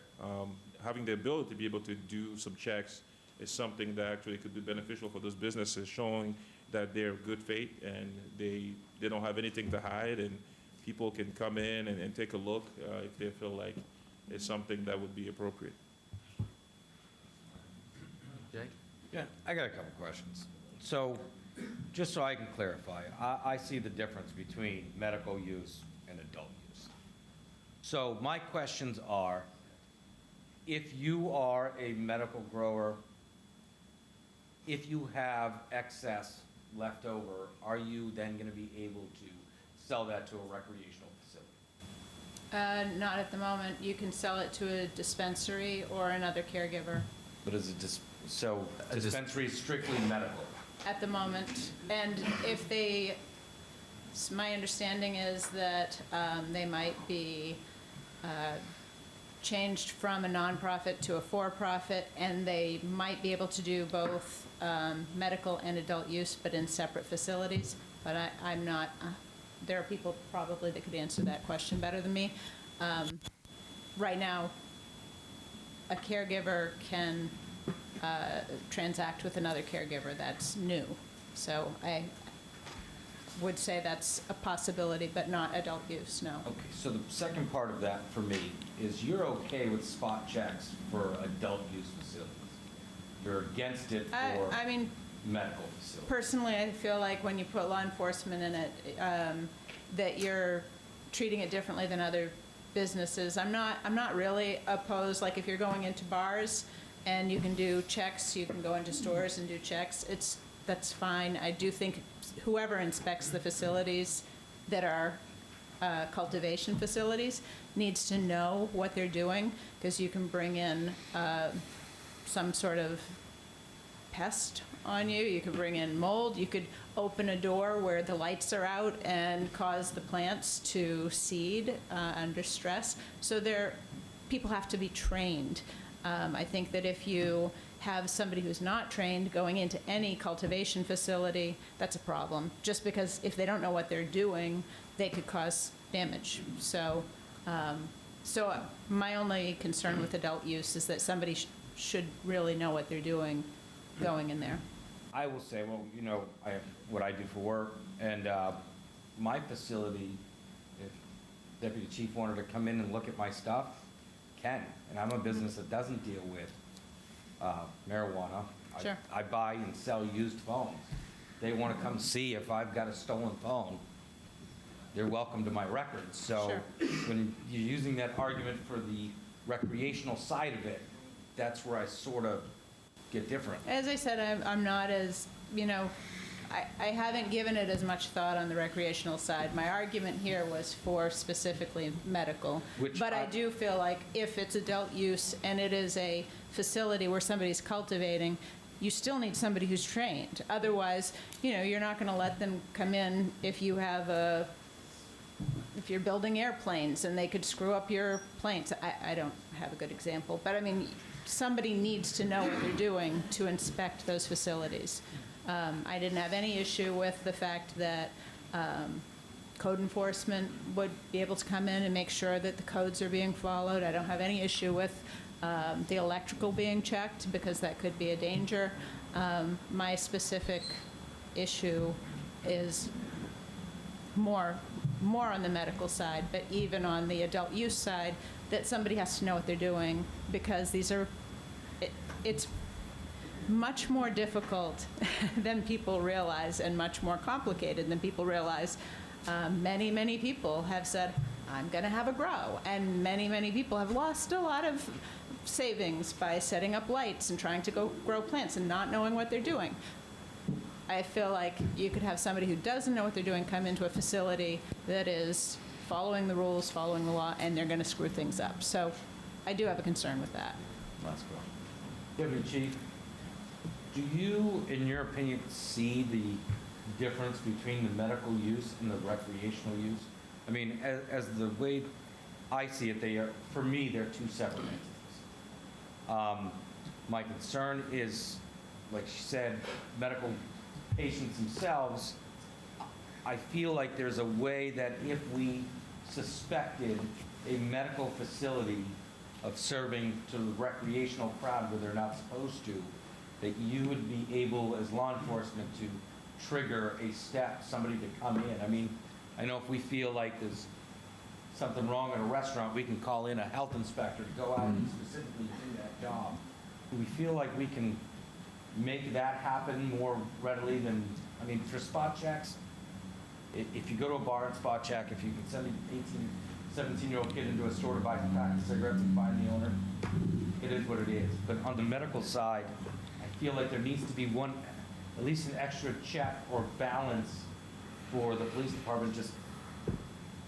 Speaker 9: having the ability to be able to do some checks is something that actually could be beneficial for those businesses, showing that they're good faith and they don't have anything to hide, and people can come in and take a look if they feel like it's something that would be appropriate.
Speaker 1: Jay?
Speaker 13: Yeah, I got a couple questions. So, just so I can clarify, I see the difference between medical use and adult use. So my questions are, if you are a medical grower, if you have excess left over, are you then going to be able to sell that to a recreational facility?
Speaker 12: Not at the moment. You can sell it to a dispensary or another caregiver
Speaker 13: But is it dispensary is strictly medical?
Speaker 12: at the moment. And if they, my understanding is that they might be changed from a nonprofit to a for-profit, and they might be able to do both medical and adult use, but in separate facilities. But I'm not, there are people probably that could answer that question better than me. Right now, a caregiver can transact with another caregiver. That's new. So I would say that's a possibility, but not adult use, no.
Speaker 13: Okay, so the second part of that for me is you're okay with spot checks for adult use facilities. You're against it for
Speaker 12: I mean,
Speaker 13: medical facilities.
Speaker 12: personally, I feel like when you put law enforcement in it, that you're treating it differently than other businesses. I'm not really opposed, like if you're going into bars and you can do checks, you can go into stores and do checks, that's fine. I do think whoever inspects the facilities that are cultivation facilities needs to know what they're doing, because you can bring in some sort of pest on you. You could bring in mold. You could open a door where the lights are out and cause the plants to seed under stress. So people have to be trained. I think that if you have somebody who's not trained going into any cultivation facility, that's a problem. Just because if they don't know what they're doing, they could cause damage. So my only concern with adult use is that somebody should really know what they're doing going in there.
Speaker 13: I will say, well, I have what I do for work, and my facility, if Deputy Chief wanted to come in and look at my stuff, can. And I'm a business that doesn't deal with marijuana.
Speaker 12: Sure.
Speaker 13: I buy and sell used phones. They want to come see if I've got a stolen phone, they're welcome to my records. So when you're using that argument for the recreational side of it, that's where I sort of get different.
Speaker 12: As I said, I'm not as, I haven't given it as much thought on the recreational side. My argument here was for specifically medical. But I do feel like if it's adult use and it is a facility where somebody's cultivating, you still need somebody who's trained. Otherwise, you're not going to let them come in if you're building airplanes and they could screw up your planes. I don't have a good example, but I mean, somebody needs to know what they're doing to inspect those facilities. I didn't have any issue with the fact that code enforcement would be able to come in and make sure that the codes are being followed. I don't have any issue with the electrical being checked, because that could be a danger. My specific issue is more on the medical side, but even on the adult use side, that somebody has to know what they're doing, because it's much more difficult than people realize and much more complicated than people realize. Many, many people have said, I'm going to have a grow, and many, many people have lost a lot of savings by setting up lights and trying to go grow plants and not knowing what they're doing. I feel like you could have somebody who doesn't know what they're doing come into a facility that is following the rules, following the law, and they're going to screw things up. So I do have a concern with that.
Speaker 13: That's cool. Deputy Chief, do you, in your opinion, see the difference between the medical use and the recreational use? I mean, as the way I see it, they are, for me, they're two separate entities. My concern is, like she said, medical patients themselves. I feel like there's a way that if we suspected a medical facility of serving to the recreational crowd where they're not supposed to, that you would be able, as law enforcement, to trigger a step, somebody to come in. I mean, I know if we feel like there's something wrong in a restaurant, we can call in a health inspector to go out and specifically do that job. Do we feel like we can make that happen more readily than, I mean, for spot checks, if you go to a bar and spot check, if you can send an 18, 17-year-old kid into a store to buy a pack of cigarettes and find the owner, it is what it is. But on the medical side, I feel like there needs to be one, at least an extra check or balance for the police department just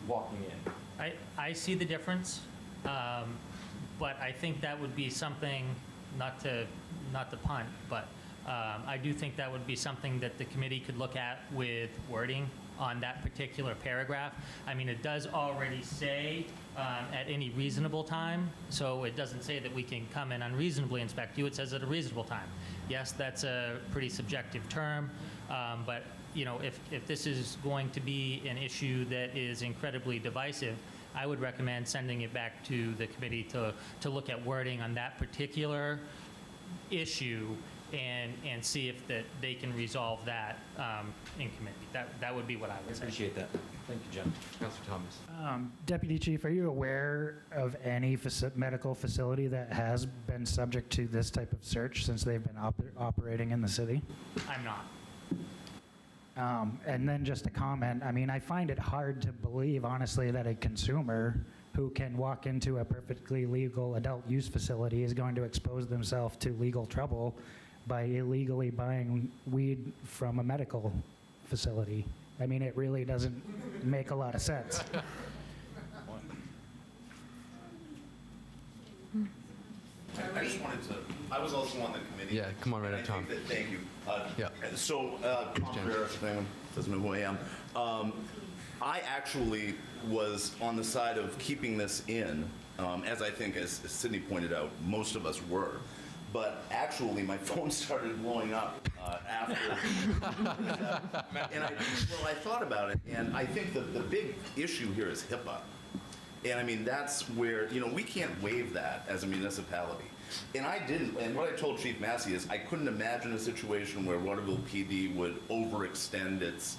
Speaker 13: walking in.
Speaker 11: I see the difference, but I think that would be something, not to punt, but I do think that would be something that the committee could look at with wording on that particular paragraph. I mean, it does already say at any reasonable time, so it doesn't say that we can come and unreasonably inspect you. It says at a reasonable time. Yes, that's a pretty subjective term, but you know, if this is going to be an issue that is incredibly divisive, I would recommend sending it back to the committee to look at wording on that particular issue and see if that they can resolve that in committee. That would be what I would say.
Speaker 13: Appreciate that. Thank you, Jim.
Speaker 1: Councilor Thomas.
Speaker 2: Deputy Chief, are you aware of any medical facility that has been subject to this type of search since they've been operating in the city?
Speaker 11: I'm not.
Speaker 2: And then just a comment, I mean, I find it hard to believe, honestly, that a consumer who can walk into a perfectly legal adult use facility is going to expose themselves to legal trouble by illegally buying weed from a medical facility. I mean, it really doesn't make a lot of sense.
Speaker 14: I just wanted to, I was also on the committee.
Speaker 1: Yeah, come on right up, Tom.
Speaker 14: Thank you.
Speaker 1: Yeah.
Speaker 14: So, if anyone doesn't know who I am, I actually was on the side of keeping this in, as I think, as Sydney pointed out, most of us were. But actually, my phone started blowing up after. And I thought about it, and I think the big issue here is HIPAA. And I mean, that's where, you know, we can't waive that as a municipality. And I didn't, and what I told Chief Massey is I couldn't imagine a situation where Waterville PD would overextend its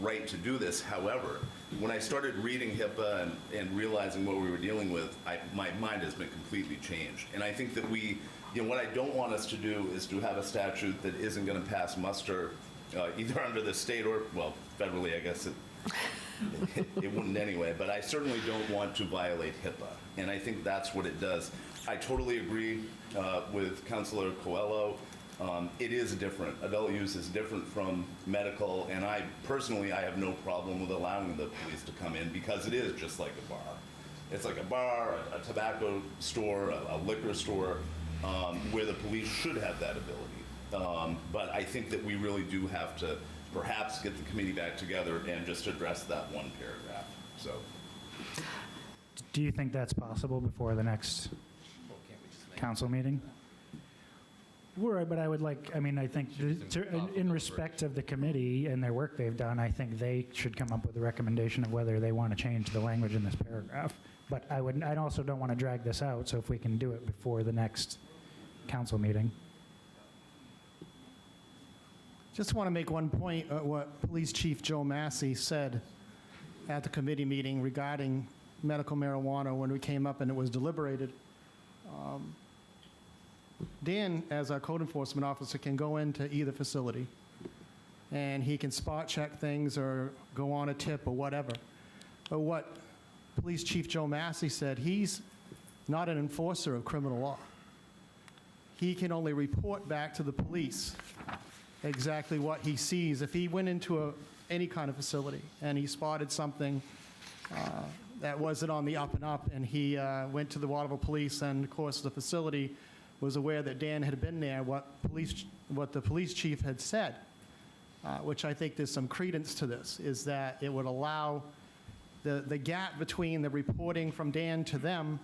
Speaker 14: right to do this. However, when I started reading HIPAA and realizing what we were dealing with, my mind has been completely changed. And I think that we, you know, what I don't want us to do is to have a statute that isn't going to pass muster either under the state or, well, federally, I guess it wouldn't anyway, but I certainly don't want to violate HIPAA. And I think that's what it does. I totally agree with Councilor Coelho. It is different. Adult use is different from medical, and I have no problem with allowing the police to come in because it is just like a bar. It's like a bar, a tobacco store, a liquor store, where the police should have that ability. But I think that we really do have to perhaps get the committee back together and just address that one paragraph. So,
Speaker 2: Do you think that's possible before the next council meeting? Right, but I would like, I mean, I think in respect of the committee and their work they've done, I think they should come up with a recommendation of whether they want to change the language in this paragraph. But I also don't want to drag this out, so if we can do it before the next council meeting.
Speaker 7: Just want to make one point, what Police Chief Joe Massey said at the committee meeting regarding medical marijuana when we came up and it was deliberated. Dan, as our code enforcement officer, can go into either facility and he can spot check things or go on a tip or whatever. But what Police Chief Joe Massey said, he's not an enforcer of criminal law. He can only report back to the police exactly what he sees. If he went into any kind of facility and he spotted something that wasn't on the up and up, and he went to the Waterville Police, and of course the facility was aware that Dan had been there, what the police chief had said, which I think there's some credence to this, is that it would allow the gap between the reporting from Dan to them.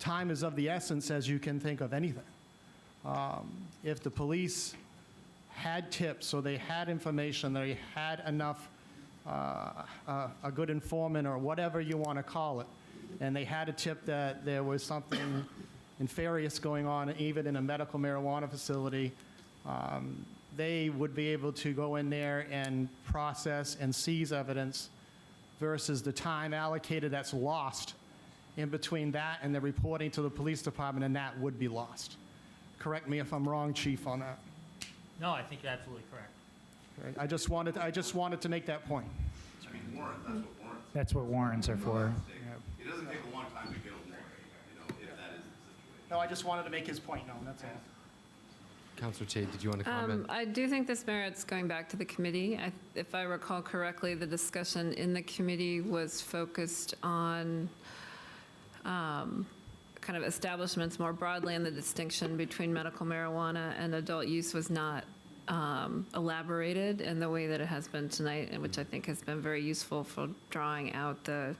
Speaker 7: Time is of the essence, as you can think of anything. If the police had tips, or they had information, they had enough, a good informant or whatever you want to call it, and they had a tip that there was something nefarious going on, even in a medical marijuana facility, they would be able to go in there and process and seize evidence versus the time allocated that's lost in between that and the reporting to the police department, and that would be lost. Correct me if I'm wrong, Chief, on that.
Speaker 11: No, I think you're absolutely correct.
Speaker 7: Okay, I just wanted to make that point.
Speaker 14: I mean, warrant, that's what warrants.
Speaker 2: That's what warrants are for.
Speaker 14: It doesn't take a long time to get a warrant, you know, if that is the situation.
Speaker 7: No, I just wanted to make his point known, that's all.
Speaker 1: Councilor Tate, did you want to comment?
Speaker 8: I do think this merits going back to the committee. If I recall correctly, the discussion in the committee was focused on kind of establishments more broadly, and the distinction between medical marijuana and adult use was not elaborated in the way that it has been tonight, and which I think has been very useful for drawing out the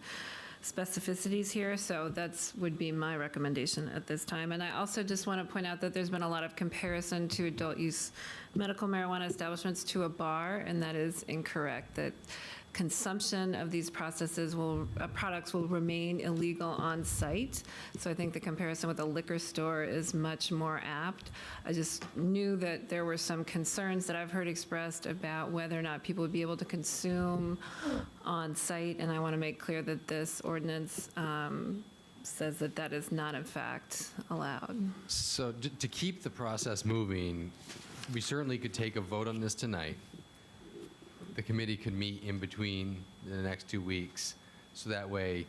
Speaker 8: specificities here. So that's would be my recommendation at this time. And I also just want to point out that there's been a lot of comparison to adult use medical marijuana establishments to a bar, and that is incorrect. That consumption of these products will remain illegal on site. So I think the comparison with a liquor store is much more apt. I just knew that there were some concerns that I've heard expressed about whether or not people would be able to consume on site, and I want to make clear that this ordinance says that that is not in fact allowed.
Speaker 1: So to keep the process moving, we certainly could take a vote on this tonight. The committee could meet in between the next 2 weeks, so that way,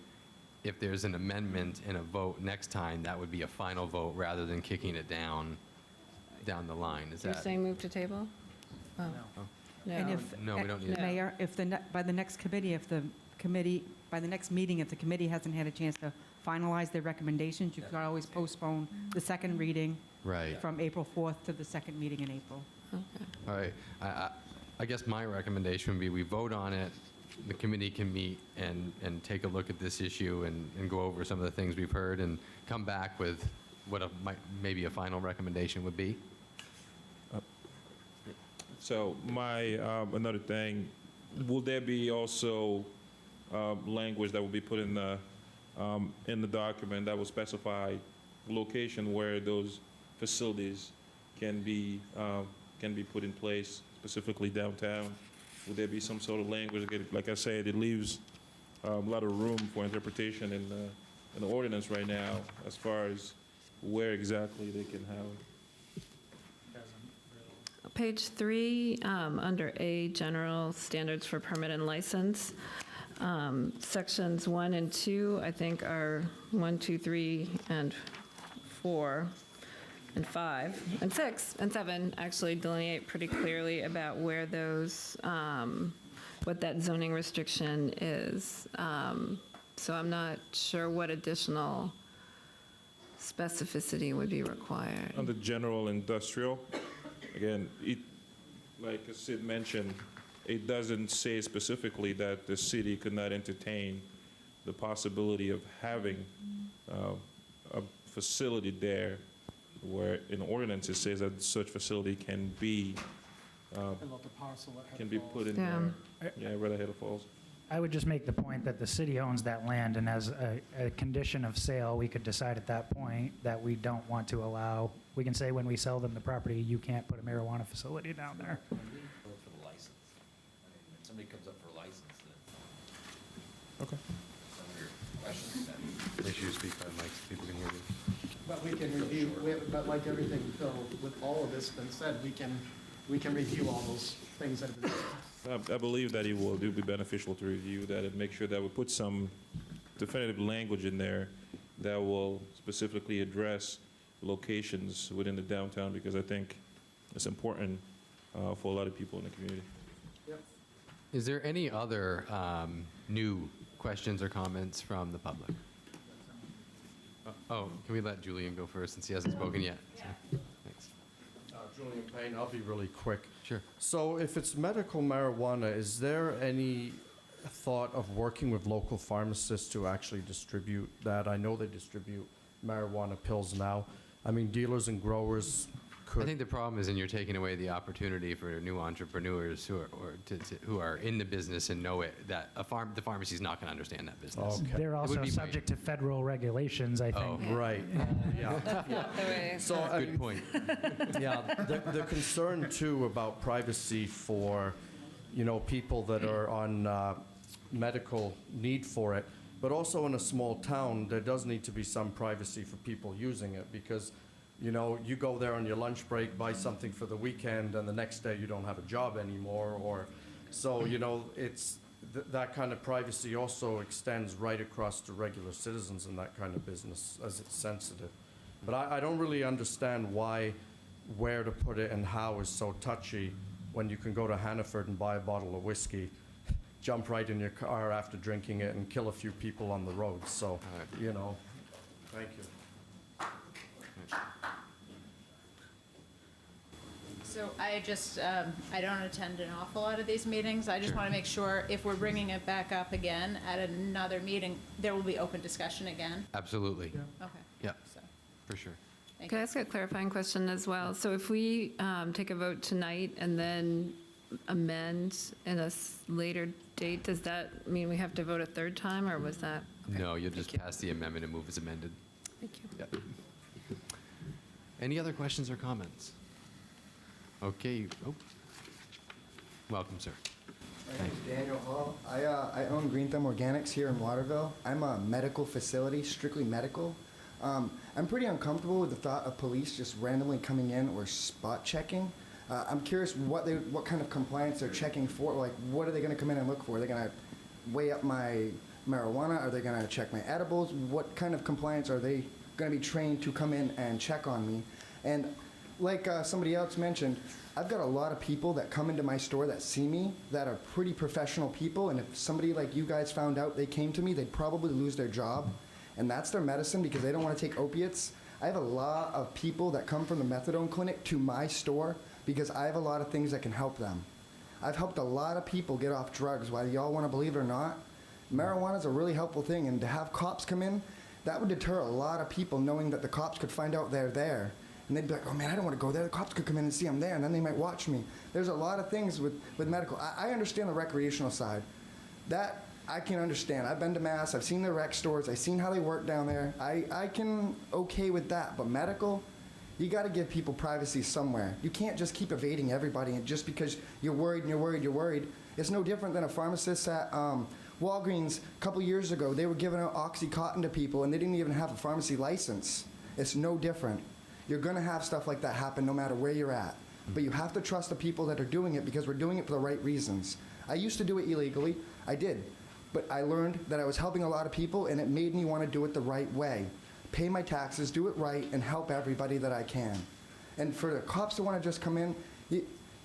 Speaker 1: if there's an amendment and a vote next time, that would be a final vote rather than kicking it down the line. Is
Speaker 8: You're
Speaker 1: that?
Speaker 8: saying move to table? Oh. No.
Speaker 6: And if,
Speaker 1: No, we don't need it.
Speaker 6: Mayor, if by the next committee, by the next meeting, if the committee hasn't had a chance to finalize their recommendations, you can always postpone the second reading
Speaker 1: Right.
Speaker 6: from April 4th to the second meeting in April.
Speaker 1: All right. I guess my recommendation would be we vote on it, the committee can meet and take a look at this issue and go over some of the things we've heard and come back with what maybe a final recommendation would be.
Speaker 9: So another thing, will there be also language that will be put in the document that will specify location where those facilities can be put in place, specifically downtown? Would there be some sort of language? Like I said, it leaves a lot of room for interpretation in the ordinance right now as far as where exactly they can have it.
Speaker 8: Page 3, under A, General Standards for Permit and License, sections 1 and 2, I think are 1, 2, 3, and 4, and 5, and 6, and 7 actually delineate pretty clearly about where those, what that zoning restriction is. So I'm not sure what additional specificity would be required.
Speaker 9: Under general industrial, again, like Sid mentioned, it doesn't say specifically that the city could not entertain the possibility of having a facility there where in ordinance it says that such facility can be put in there. Yeah, right ahead of Falls.
Speaker 2: I would just make the point that the city owns that land, and as a condition of sale, we could decide at that point that we don't want to allow, we can say when we sell them the property, you can't put a marijuana facility down there.
Speaker 13: For the license. I mean, when somebody comes up for a license, then.
Speaker 9: Okay.
Speaker 13: Some of your questions then.
Speaker 1: Make sure you speak by the mic so people can hear you.
Speaker 7: But we can review, but like everything, Phil, with all of this been said, we can review all those things that have been said.
Speaker 9: I believe that it will be beneficial to review that and make sure that we put some definitive language in there that will specifically address locations within the downtown, because I think it's important for a lot of people in the community.
Speaker 1: Is there any other new questions or comments from the public? Oh, can we let Julian go first since he hasn't spoken yet? So, thanks.
Speaker 15: Julian Payne, I'll be really quick.
Speaker 1: Sure.
Speaker 15: So if it's medical marijuana, is there any thought of working with local pharmacists to actually distribute that? I know they distribute marijuana pills now. I mean, dealers and growers
Speaker 1: I think the problem is, and you're taking away the opportunity for new entrepreneurs who are in the business and know it, that the pharmacy's not going to understand that business.
Speaker 15: Okay.
Speaker 2: They're
Speaker 1: It would
Speaker 2: also
Speaker 1: be
Speaker 2: subject to federal regulations, I think.
Speaker 1: Oh,
Speaker 15: Right. Yeah. So,
Speaker 1: good point.
Speaker 15: Yeah, the concern too about privacy for, people that are on medical need for it, but also in a small town, there does need to be some privacy for people using it because, you go there on your lunch break, buy something for the weekend, and the next day you don't have a job anymore, or so, it's that kind of privacy also extends right across to regular citizens in that kind of business as it's sensitive. But I don't really understand where to put it and how is so touchy when you can go to Hannaford and buy a bottle of whiskey, jump right in your car after drinking it and kill a few people on the road. So, thank you.
Speaker 12: So I just, I don't attend an awful lot of these meetings. I just want to make sure if we're bringing it back up again at another meeting, there will be open discussion again.
Speaker 1: Absolutely.
Speaker 12: Okay.
Speaker 1: Yeah,
Speaker 12: So,
Speaker 1: for sure.
Speaker 12: thank
Speaker 8: Can I
Speaker 12: you.
Speaker 8: ask a clarifying question as well? So if we take a vote tonight and then amend in a later date, does that mean we have to vote a third time, or was that? Okay.
Speaker 1: No, you'll just pass the amendment and move as amended.
Speaker 8: Thank you.
Speaker 1: Yep. Any other questions or comments? Okay. Oh. Welcome, sir.
Speaker 16: My name's Daniel Hall. I own Green Thumb Organics here in Waterville. I'm a medical facility, strictly medical. I'm pretty uncomfortable with the thought of police just randomly coming in or spot checking. I'm curious what kind of compliance they're checking for. Like, what are they going to come in and look for? Are they going to weigh up my marijuana? Are they going to check my edibles? What kind of compliance are they going to be trained to come in and check on me? And like somebody else mentioned, I've got a lot of people that come into my store that see me that are pretty professional people, and if somebody like you guys found out they came to me, they'd probably lose their job, and that's their medicine because they don't want to take opiates. I have a lot of people that come from the methadone clinic to my store because I have a lot of things that can help them. I've helped a lot of people get off drugs, whether y'all want to believe it or not. Marijuana is a really helpful thing, and to have cops come in, that would deter a lot of people knowing that the cops could find out they're there. And they'd be like, oh man, I don't want to go there. The cops could come in and see I'm there, and then they might watch me. There's a lot of things with medical. I understand the recreational side. That I can understand. I've been to Mass. I've seen the rec stores. I've seen how they work down there. I can okay with that. But medical, you got to give people privacy somewhere. You can't just keep evading everybody and just because you're worried and you're worried, you're worried. It's no different than a pharmacist at Walgreens a couple years ago. They were giving out Oxycontin to people, and they didn't even have a pharmacy license. It's no different. You're going to have stuff like that happen no matter where you're at. But you have to trust the people that are doing it because we're doing it for the right reasons. I used to do it illegally. I did. But I learned that I was helping a lot of people, and it made me want to do it the right way. Pay my taxes, do it right, and help everybody that I can. And for the cops to want to just come in,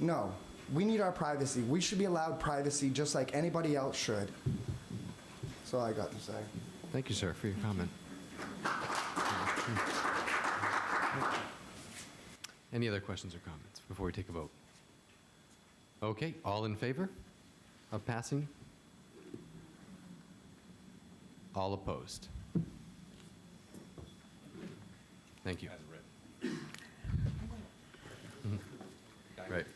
Speaker 16: no. We need our privacy. We should be allowed privacy just like anybody else should. That's all I got to say.
Speaker 1: Thank you, sir, for your comment. Any other questions or comments before we take a vote? Okay, all in favor of passing? All opposed? Thank you. Right.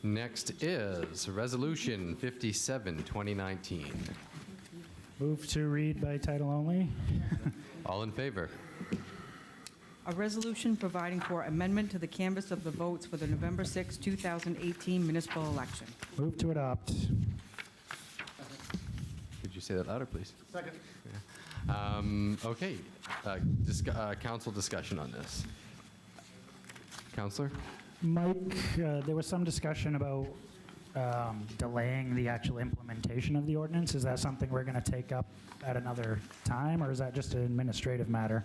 Speaker 1: Next is Resolution 57, 2019.
Speaker 2: Move to read by title only.
Speaker 1: All in favor?
Speaker 6: A resolution providing for amendment to the canvass of the votes for the November 6, 2018 municipal election.
Speaker 2: Move to adopt.
Speaker 1: Could you say that louder, please?
Speaker 7: Second.
Speaker 1: Okay. Council discussion on this. Counselor?
Speaker 2: Mike, there was some discussion about delaying the actual implementation of the ordinance. Is that something we're going to take up at another time, or is that just an administrative matter?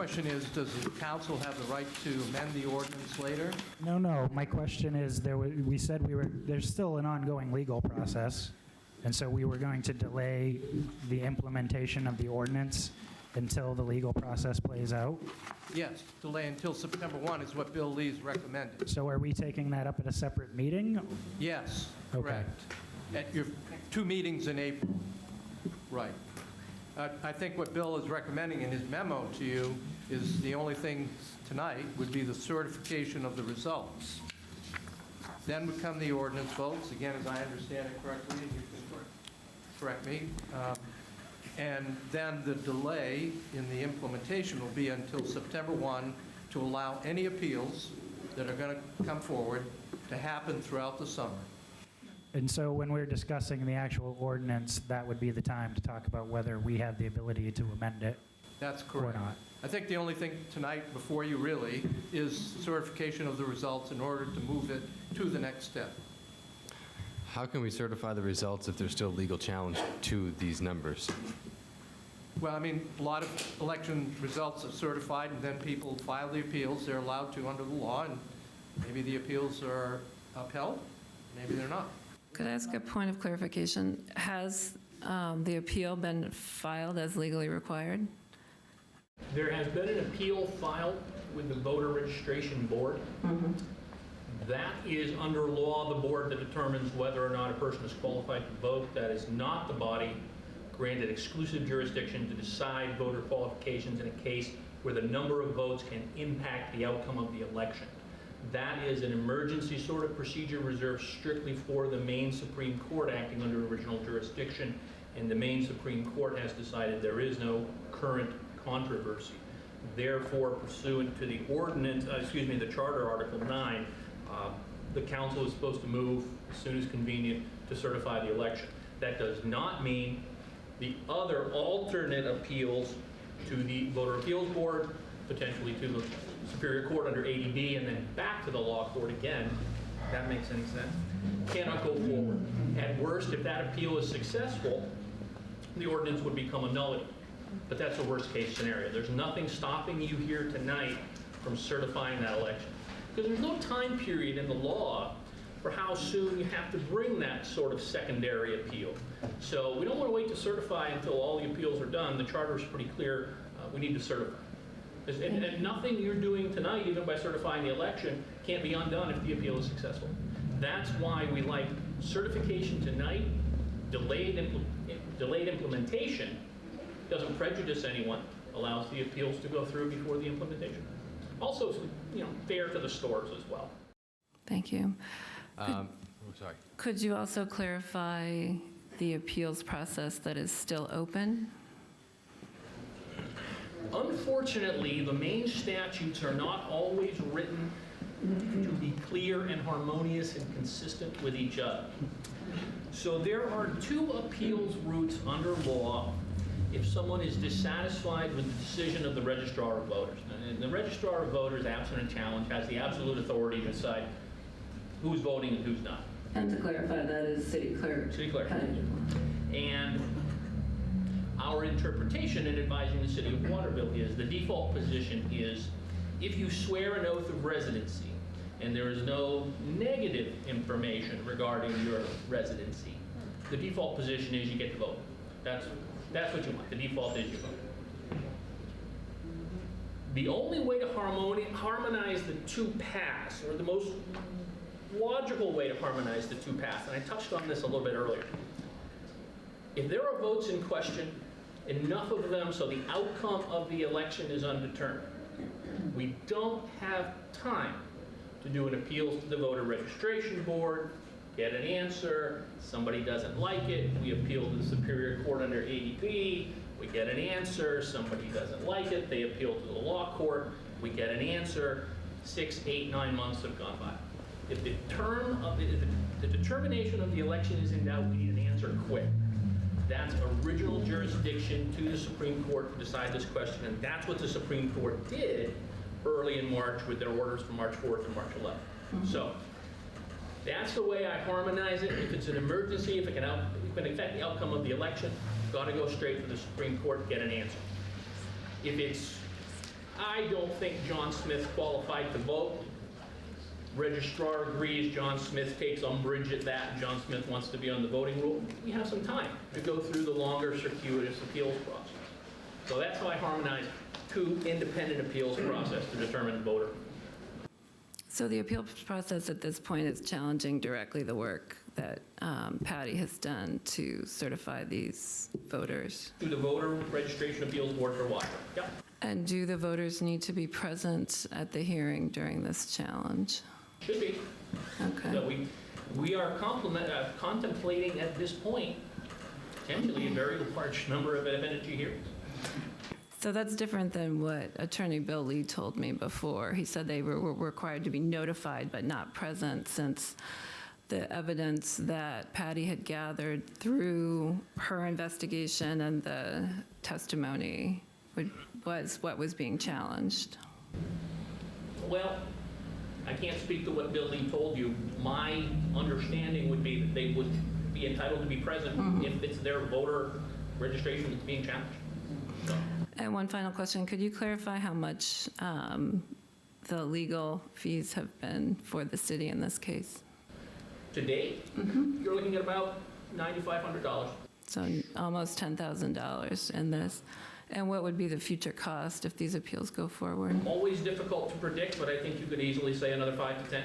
Speaker 7: question is, does the council have the right to amend the ordinance later?
Speaker 2: No. My question is, we said there's still an ongoing legal process, and so we were going to delay the implementation of the ordinance until the legal process plays out.
Speaker 7: Yes, delay until September 1 is what Bill Lee's recommended.
Speaker 2: So are we taking that up at a separate meeting?
Speaker 7: Yes,
Speaker 2: Okay.
Speaker 7: correct. At your 2 meetings in April. Right. I think what Bill is recommending in his memo to you is the only thing tonight would be the certification of the results. Then would come the ordinance votes, again, as I understand it correctly, and you can correct me. And then the delay in the implementation will be until September 1 to allow any appeals that are going to come forward to happen throughout the summer.
Speaker 2: And so when we're discussing the actual ordinance, that would be the time to talk about whether we have the ability to amend it.
Speaker 7: That's correct.
Speaker 2: Or not.
Speaker 7: I think the only thing tonight before you really is certification of the results in order to move it to the next step.
Speaker 1: How can we certify the results if there's still legal challenge to these numbers?
Speaker 7: Well, I mean, a lot of election results are certified, and then people file the appeals. They're allowed to under the law, and maybe the appeals are upheld, maybe they're not.
Speaker 8: Could I ask a point of clarification? Has the appeal been filed as legally required?
Speaker 11: There has been an appeal filed with the voter registration board. That is under law the board that determines whether or not a person is qualified to vote. That is not the body granted exclusive jurisdiction to decide voter qualifications in a case where the number of votes can impact the outcome of the election. That is an emergency sort of procedure reserved strictly for the Maine Supreme Court acting under original jurisdiction, and the Maine Supreme Court has decided there is no current controversy. Therefore, pursuant to the ordinance, the Charter Article 9, the council is supposed to move as soon as convenient to certify the election. That does not mean the other alternate appeals to the Voter Appeals Board, potentially to the Superior Court under ADB, and then back to the law court again, if that makes any sense, cannot go forward. At worst, if that appeal is successful, the ordinance would become a nullity. But that's a worst case scenario. There's nothing stopping you here tonight from certifying that election. Because there's no time period in the law for how soon you have to bring that sort of secondary appeal. So we don't want to wait to certify until all the appeals are done. The charter is pretty clear. We need to certify. And nothing you're doing tonight, even by certifying the election, can't be undone if the appeal is successful. That's why we like certification tonight, delayed implementation, doesn't prejudice anyone, allows the appeals to go through before the implementation. Also, fair to the stores as well.
Speaker 8: Thank you.
Speaker 1: Sorry.
Speaker 8: Could you also clarify the appeals process that is still open?
Speaker 11: Unfortunately, the Maine statutes are not always written to be clear and harmonious and consistent with each other. So there are 2 appeals routes under law if someone is dissatisfied with the decision of the Registrar of Voters. And the Registrar of Voters, absent a challenge, has the absolute authority to decide who's voting and who's not.
Speaker 8: And to clarify, that is city clerk.
Speaker 11: City clerk. And our interpretation in advising the city of Waterville is the default position is if you swear an oath of residency and there is no negative information regarding your residency, the default position is you get to vote. That's what you want. The default is you vote. The only way to harmonize the 2 paths, or the most logical way to harmonize the 2 paths, and I touched on this a little bit earlier. If there are votes in question, enough of them so the outcome of the election is undetermined, we don't have time to do an appeal to the voter registration board, get an answer, somebody doesn't like it, we appeal to the Superior Court under ADB, we get an answer, somebody doesn't like it, they appeal to the law court, we get an answer, 6, 8, 9 months have gone by. If the determination of the election is in doubt, we need an answer quick. That's original jurisdiction to the Supreme Court to decide this question, and that's what the Supreme Court did early in March with their orders from March 4th and March 11th. So that's the way I harmonize it. If it's an emergency, if it can affect the outcome of the election, got to go straight to the Supreme Court to get an answer. If it's
Speaker 17: I don't think John Smith's qualified to vote. Registrar agrees, John Smith takes umbrage at that, John Smith wants to be on the voting roll. We have some time to go through the longer circuitous appeals process. So that's how I harmonize two independent appeals process to determine the voter.
Speaker 8: So the appeal process at this point is challenging directly the work that Patty has done to certify these voters.
Speaker 17: To the Voter Registration Appeals Board for Waterville. Yep.
Speaker 8: And do the voters need to be present at the hearing during this challenge?
Speaker 17: Should be.
Speaker 8: Okay.
Speaker 17: So we are contemplating at this point potentially a very large number of evidentiary hearings.
Speaker 8: So that's different than what Attorney Bill Lee told me before. He said they were required to be notified but not present, since the evidence that Patty had gathered through her investigation and the testimony was what was being challenged.
Speaker 17: Well, I can't speak to what Bill Lee told you. My understanding would be that they would be entitled to be present if it's their voter registration that's being challenged. So.
Speaker 8: And one final question, could you clarify how much the legal fees have been for the city in this case?
Speaker 17: To date, you're looking at about $9,500.
Speaker 8: So almost $10,000 in this. And what would be the future cost if these appeals go forward?
Speaker 17: Always difficult to predict, but I think you could easily say another 5 to 10.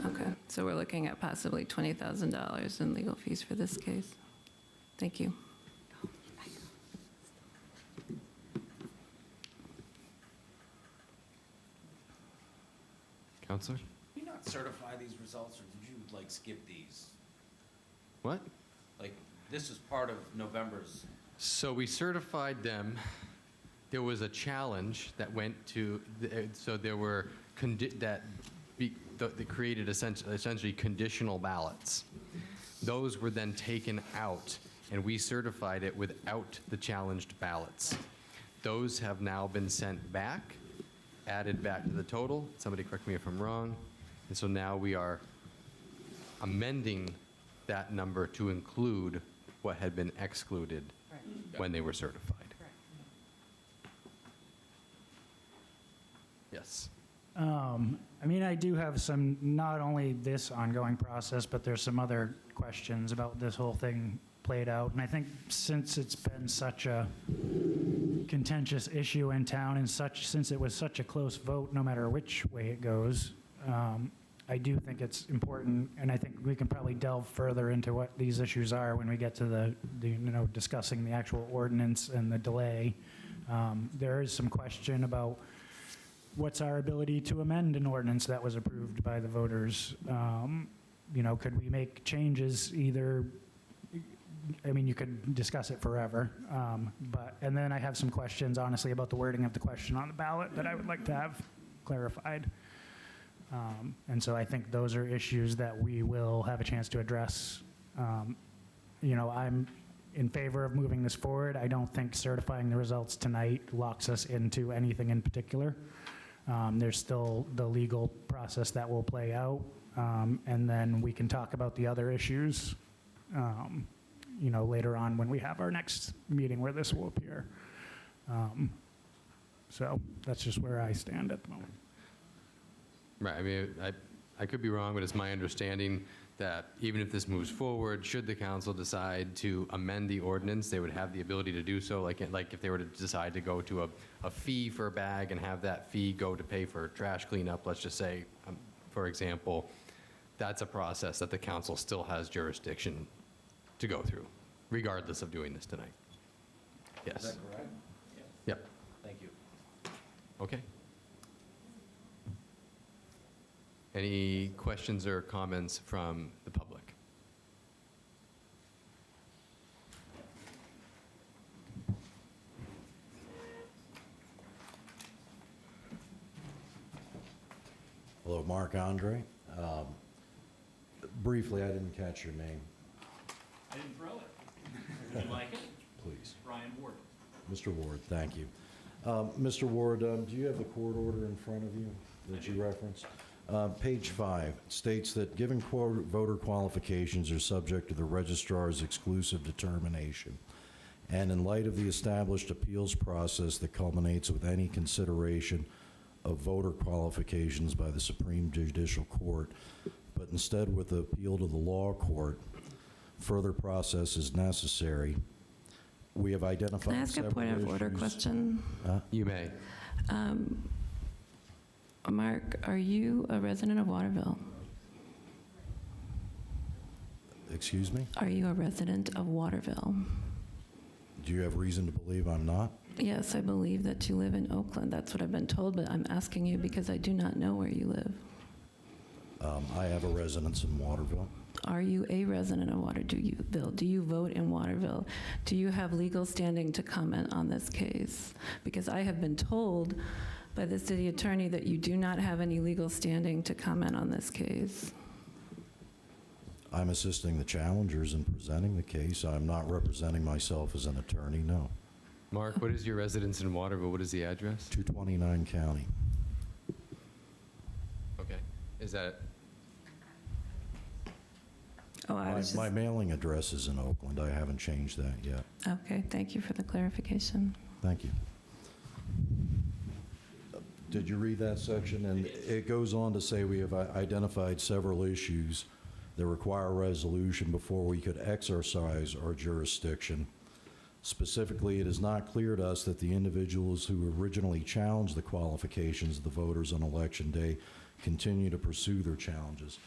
Speaker 8: Okay, so we're looking at possibly $20,000 in legal fees for this case. Thank you.
Speaker 1: Counselor?
Speaker 13: Did you not certify these results, or did you, like, skip these?
Speaker 1: What?
Speaker 13: Like, this is part of November's.
Speaker 1: So we certified them. There was a challenge that went to, so there were, that created essentially conditional ballots. Those were then taken out, and we certified it without the challenged ballots. Those have now been sent back, added back to the total. Somebody correct me if I'm wrong. And so now we are amending that number to include what had been excluded when they were certified. Yes.
Speaker 2: I mean, I do have some, not only this ongoing process, but there's some other questions about this whole thing played out. And I think since it's been such a contentious issue in town, and since it was such a close vote, no matter which way it goes, I do think it's important, and I think we can probably delve further into what these issues are when we get to the discussing the actual ordinance and the delay. There is some question about what's our ability to amend an ordinance that was approved by the voters. Could we make changes either? I mean, you could discuss it forever, and then I have some questions, honestly, about the wording of the question on the ballot that I would like to have clarified. And so I think those are issues that we will have a chance to address. I'm in favor of moving this forward. I don't think certifying the results tonight locks us into anything in particular. There's still the legal process that will play out, and then we can talk about the other issues, later on when we have our next meeting where this will appear. So that's just where I stand at the moment.
Speaker 1: Right. I mean, I could be wrong, but it's my understanding that even if this moves forward, should the council decide to amend the ordinance, they would have the ability to do so. Like if they were to decide to go to a fee for a bag and have that fee go to pay for trash cleanup, let's just say, for example, that's a process that the council still has jurisdiction to go through, regardless of doing this tonight. Yes.
Speaker 13: Is that correct?
Speaker 1: Yep.
Speaker 13: Thank you.
Speaker 1: Okay. Any questions or comments from the public?
Speaker 18: Hello, Mark Andre. Briefly, I didn't catch your name.
Speaker 17: I didn't throw it. Would you like it?
Speaker 18: Please.
Speaker 17: Brian Ward.
Speaker 18: Mr. Ward, thank you. Mr. Ward, do you have the court order in front of you that you referenced? Page 5 states that given voter qualifications are subject to the registrar's exclusive determination, and in light of the established appeals process that culminates with any consideration of voter qualifications by the Supreme Judicial Court, but instead with the appeal to the law court, further process is necessary. We have identified
Speaker 8: Can I ask a
Speaker 18: several
Speaker 8: point of order
Speaker 18: issues.
Speaker 8: question?
Speaker 1: You may.
Speaker 8: Mark, are you a resident of Waterville?
Speaker 18: Excuse me?
Speaker 8: Are you a resident of Waterville?
Speaker 18: Do you have reason to believe I'm not?
Speaker 8: Yes, I believe that you live in Oakland. That's what I've been told, but I'm asking you because I do not know where you live.
Speaker 18: I have a residence in Waterville.
Speaker 8: Are you a resident of Waterville? Do you vote in Waterville? Do you have legal standing to comment on this case? Because I have been told by the city attorney that you do not have any legal standing to comment on this case.
Speaker 18: I'm assisting the challengers in presenting the case. I'm not representing myself as an attorney, no.
Speaker 1: Mark, what is your residence in Waterville? What is the address?
Speaker 18: 229 County.
Speaker 1: Okay. Is that...
Speaker 8: Oh, I was just...
Speaker 18: My mailing address is in Oakland. I haven't changed that yet.
Speaker 8: Okay, thank you for the clarification.
Speaker 18: Thank you. Did you read that section? And it goes on to say we have identified several issues that require resolution before we could exercise our jurisdiction. Specifically, it is not clear to us that the individuals who originally challenged the qualifications of the voters on Election Day continue to pursue their challenges.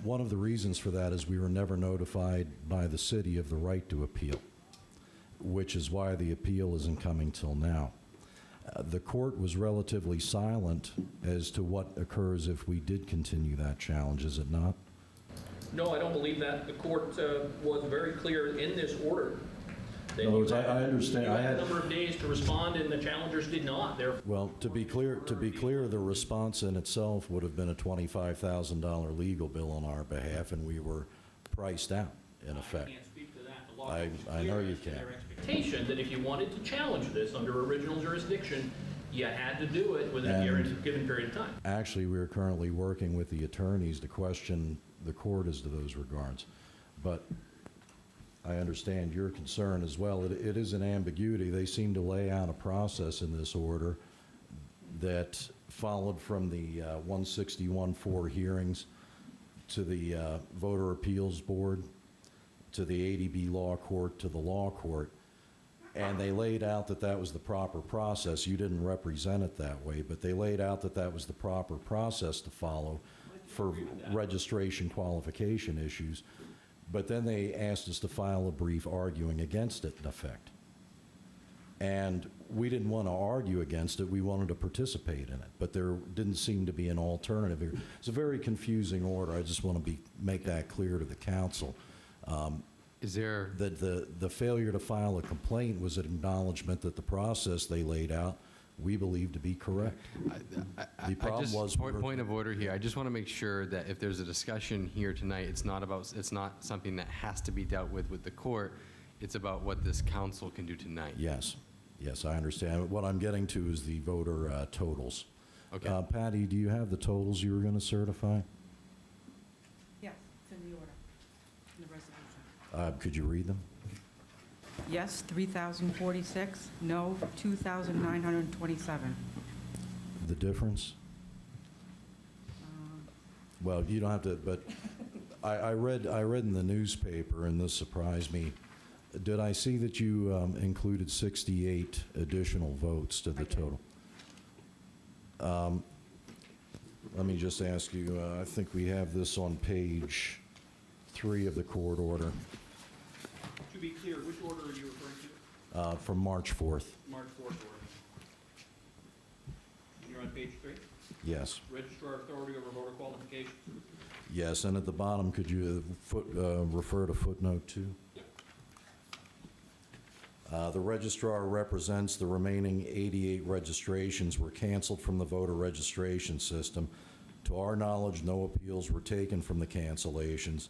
Speaker 18: One of the reasons for that is we were never notified by the city of the right to appeal, which is why the appeal isn't coming till now. The court was relatively silent as to what occurs if we did continue that challenge, is it not?
Speaker 17: No, I don't believe that. The court was very clear in this order.
Speaker 18: In other words, I understand.
Speaker 17: You had a number of days to respond, and the challengers did not.
Speaker 18: Well, to be clear, the response in itself would have been a $25,000 legal bill on our behalf, and we were priced out, in effect.
Speaker 17: I can't speak to that. The law
Speaker 18: I know you can't.
Speaker 17: their expectation that if you wanted to challenge this under original jurisdiction, you had to do it within a given period of time.
Speaker 18: Actually, we are currently working with the attorneys to question the court as to those regards. But I understand your concern as well. It is an ambiguity. They seem to lay out a process in this order that followed from the 161-4 hearings to the Voter Appeals Board, to the ADB Law Court, to the Law Court. And they laid out that that was the proper process. You didn't represent it that way, but they laid out that that was the proper process to follow for registration qualification issues. But then they asked us to file a brief arguing against it, in effect. And we didn't want to argue against it. We wanted to participate in it. But there didn't seem to be an alternative here. It's a very confusing order. I just want to make that clear to the council.
Speaker 1: Is there...
Speaker 18: The failure to file a complaint was an acknowledgement that the process they laid out we believe to be correct. The problem was...
Speaker 1: Point of order here. I just want to make sure that if there's a discussion here tonight, it's not something that has to be dealt with the court. It's about what this council can do tonight.
Speaker 18: Yes. Yes, I understand. What I'm getting to is the voter totals.
Speaker 1: Okay.
Speaker 18: Patty, do you have the totals you were going to certify?
Speaker 6: Yes, it's in the order, in the resolution.
Speaker 18: Could you read them?
Speaker 6: Yes, 3,046. No, 2,927.
Speaker 18: The difference? Well, you don't have to, but I read in the newspaper, and this surprised me. Did I see that you included 68 additional votes to the total? Let me just ask you, I think we have this on page 3 of the court order.
Speaker 17: To be clear, which order are you referring to?
Speaker 18: From March 4th.
Speaker 17: March 4th order. You're on page 3?
Speaker 18: Yes.
Speaker 17: Registrar authority over voter qualifications.
Speaker 18: Yes, and at the bottom, could you refer to footnote 2? The registrar represents the remaining 88 registrations were canceled from the voter registration system. To our knowledge, no appeals were taken from the cancellations.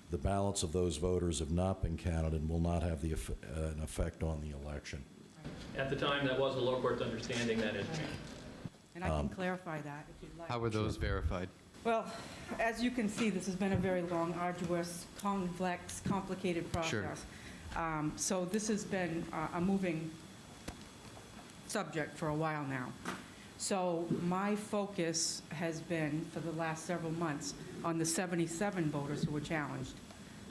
Speaker 18: The ballots of those voters have not been counted and will not have an effect on the election.
Speaker 17: At the time, that was the lower court's understanding that it...
Speaker 6: And I can clarify that if you'd like.
Speaker 1: How were those verified?
Speaker 6: Well, as you can see, this has been a very long, arduous, complex, complicated process.
Speaker 1: Sure.
Speaker 6: So this has been a moving subject for a while now. So my focus has been, for the last several months, on the 77 voters who were challenged.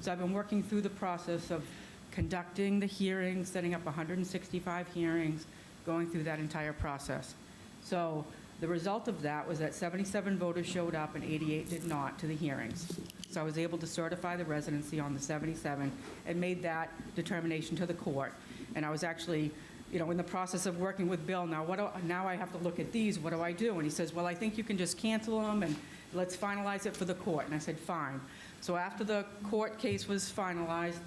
Speaker 6: So I've been working through the process of conducting the hearings, setting up 165 hearings, going through that entire process. So the result of that was that 77 voters showed up and 88 did not to the hearings. So I was able to certify the residency on the 77 and made that determination to the court. And I was actually, in the process of working with Bill, now I have to look at these, what do I do? And he says, well, I think you can just cancel them and let's finalize it for the court. And I said, fine. So after the court case was finalized,